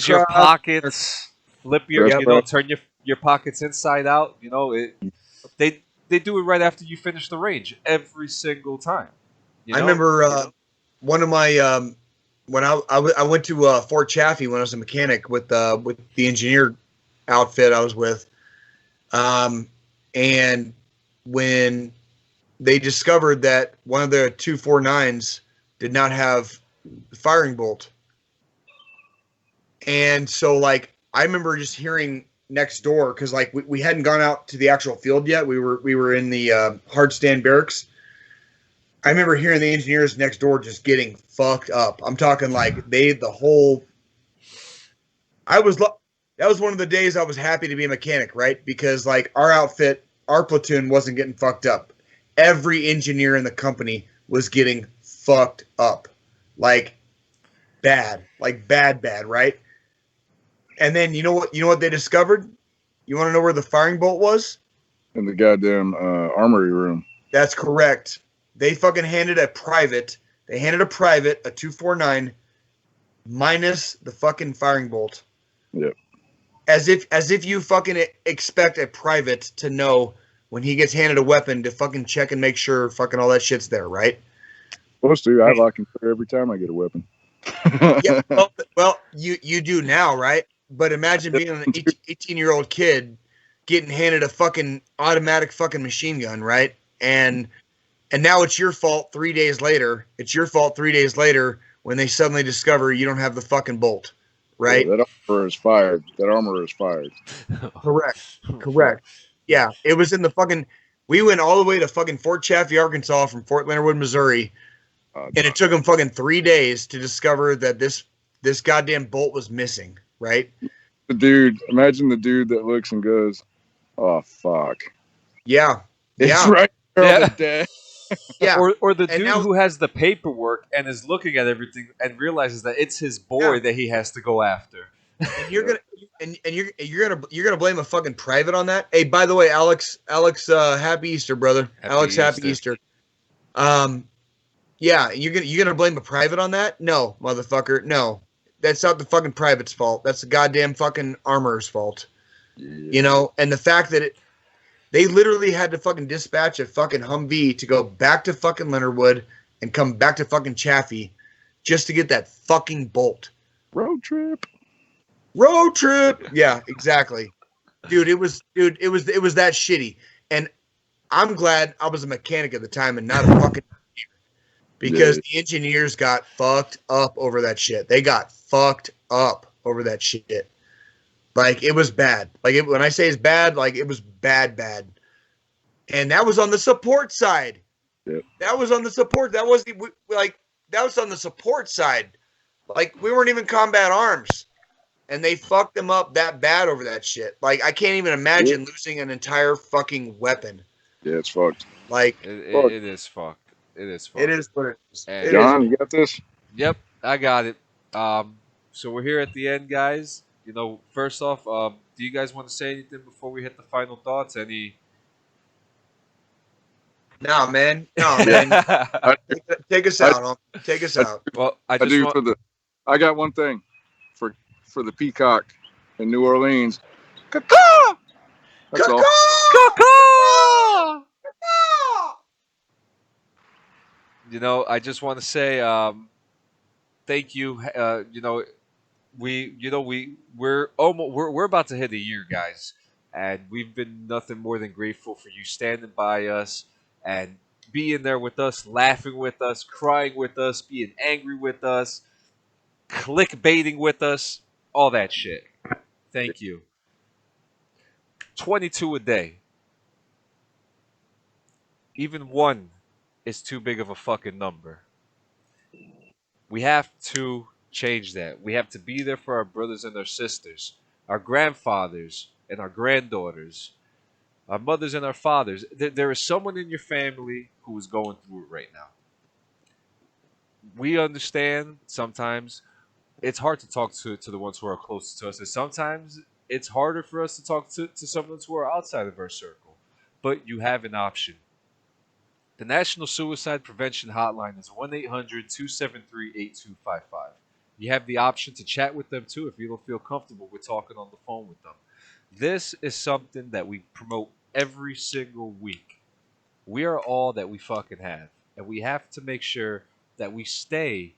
your pockets, flip your That's right. turn your pockets inside out. They do it right after you finish the range every single time. I remember one of my when I went to Fort Chaffee when I was a mechanic with the engineer outfit I was with, and when they discovered that one of the 249s did not have the firing bolt, and so like I remember just hearing next door because like we hadn't gone out to the actual field yet. We were in the hard stand barracks. I remember hearing the engineers next door just getting fucked up. I'm talking like that was one of the days I was happy to be a mechanic, right? Because like our platoon wasn't getting fucked up. Every engineer in the company was getting fucked up. Like bad, right? And then you know what they discovered? You want to know where the firing bolt was? In the goddamn armory room. That's correct. They fucking handed a private a 249 minus the fucking firing bolt. Yep. As if you fucking expect a private to know when he gets handed a weapon to fucking check and make sure fucking all that shit's there, right? Supposed to. I lock and clear every time I get a weapon. Yeah, well, you do now, right? But imagine being an 18-year-old kid getting handed a fucking automatic fucking machine gun, right? And now it's your fault 3 days later. It's your fault 3 days later when they suddenly discover you don't have the fucking bolt, right? Yeah, that armor is fired. Correct. Yeah, it was in the fucking. We went all the way to fucking Fort Chaffee, Arkansas, from Fort Leonard Wood, Missouri, and it took them fucking 3 days to discover that this goddamn bolt was missing, right? Imagine the dude that looks and goes, "Oh fuck." Yeah. It's right there on the desk. Yeah. Or the dude who has the paperwork and is looking at everything and realizes that it's his boy that he has to go after. And you're gonna blame a fucking private on that? Hey, by the way, Alex, happy Easter, brother. Happy Easter. Yeah, you're gonna blame a private on that? No, motherfucker, no. That's not the fucking private's fault. That's the goddamn fucking armorer's fault. Yeah. And the fact that they literally had to fucking dispatch a fucking Humvee to go back to fucking Leonard Wood and come back to fucking Chaffee just to get that fucking bolt. Road trip. Yeah, exactly. Dude, it was that shitty. And I'm glad I was a mechanic at the time and not a fucking engineer. because Yeah. the engineers got fucked up over that shit. They got fucked up over that shit. Like it was bad. Like when I say it's bad, like it was bad, bad. And that was on the support side. Yeah. That was on the support. That was like that was on the support side. Like we weren't even combat arms, and they fucked them up that bad over that shit. Like I can't even Yeah. imagine losing an entire fucking weapon. Yeah. It's fucked. Like Fuck. It is fucked. It is it fucked. is what it is. And It is. John, you got this? yep, I got it. So we're here at the end, guys. You know, first off, do you guys want to say anything before we hit the final thoughts? Any? Nah, man. No, Yeah. man. I, Take us I, out. Take us I, out. Well, I I just do want. for the. I got one thing for the Peacock in New Orleans. Caw-caw! That's all. You know, I just want to say thank you. We're about to hit a year, guys, and we've been nothing more than grateful for you standing by us and being there with us, laughing with us, crying with us, being angry with us, clickbaiting with us, all that shit. Thank you. 22 a day. Even one is too big of a fucking number. We have to change that. We have to be there for our brothers and our sisters, our grandfathers and our granddaughters, our mothers and our fathers. There is someone in your family who is going through it right now. We understand sometimes it's hard to talk to the ones who are closest to us, and sometimes it's harder for us to talk to someone who are outside of our circle. But you have an option. The National Suicide Prevention Hotline is 1 800 273 8255. You have the option to chat with them too if you don't feel comfortable with talking on the phone with them. This is something that we promote every single week. We are all that we fucking have. And we have to make sure that we stay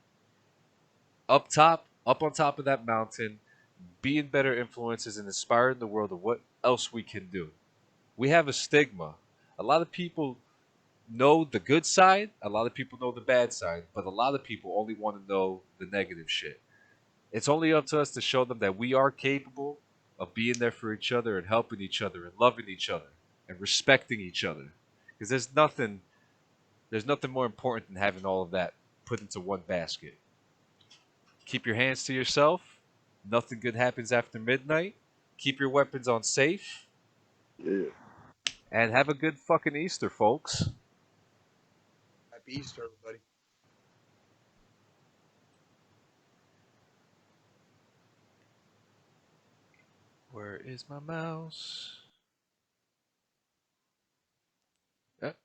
up top, up on top of that mountain, being better influences and inspiring the world of what else we can do. We have a stigma. A lot of people know the good side, a lot of people know the bad side, but a lot of people only want to know the negative shit. It's only up to us to show them that we are capable of being there for each other and helping each other and loving each other and respecting each other. Because there's nothing more important than having all of that put into one basket. Keep your hands to yourself. Nothing good happens after midnight. Keep your weapons on safe. Yeah. And have a good fucking Easter, folks. Happy Easter, everybody. Where is my mouse?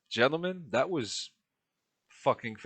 Gentlemen, that was fucking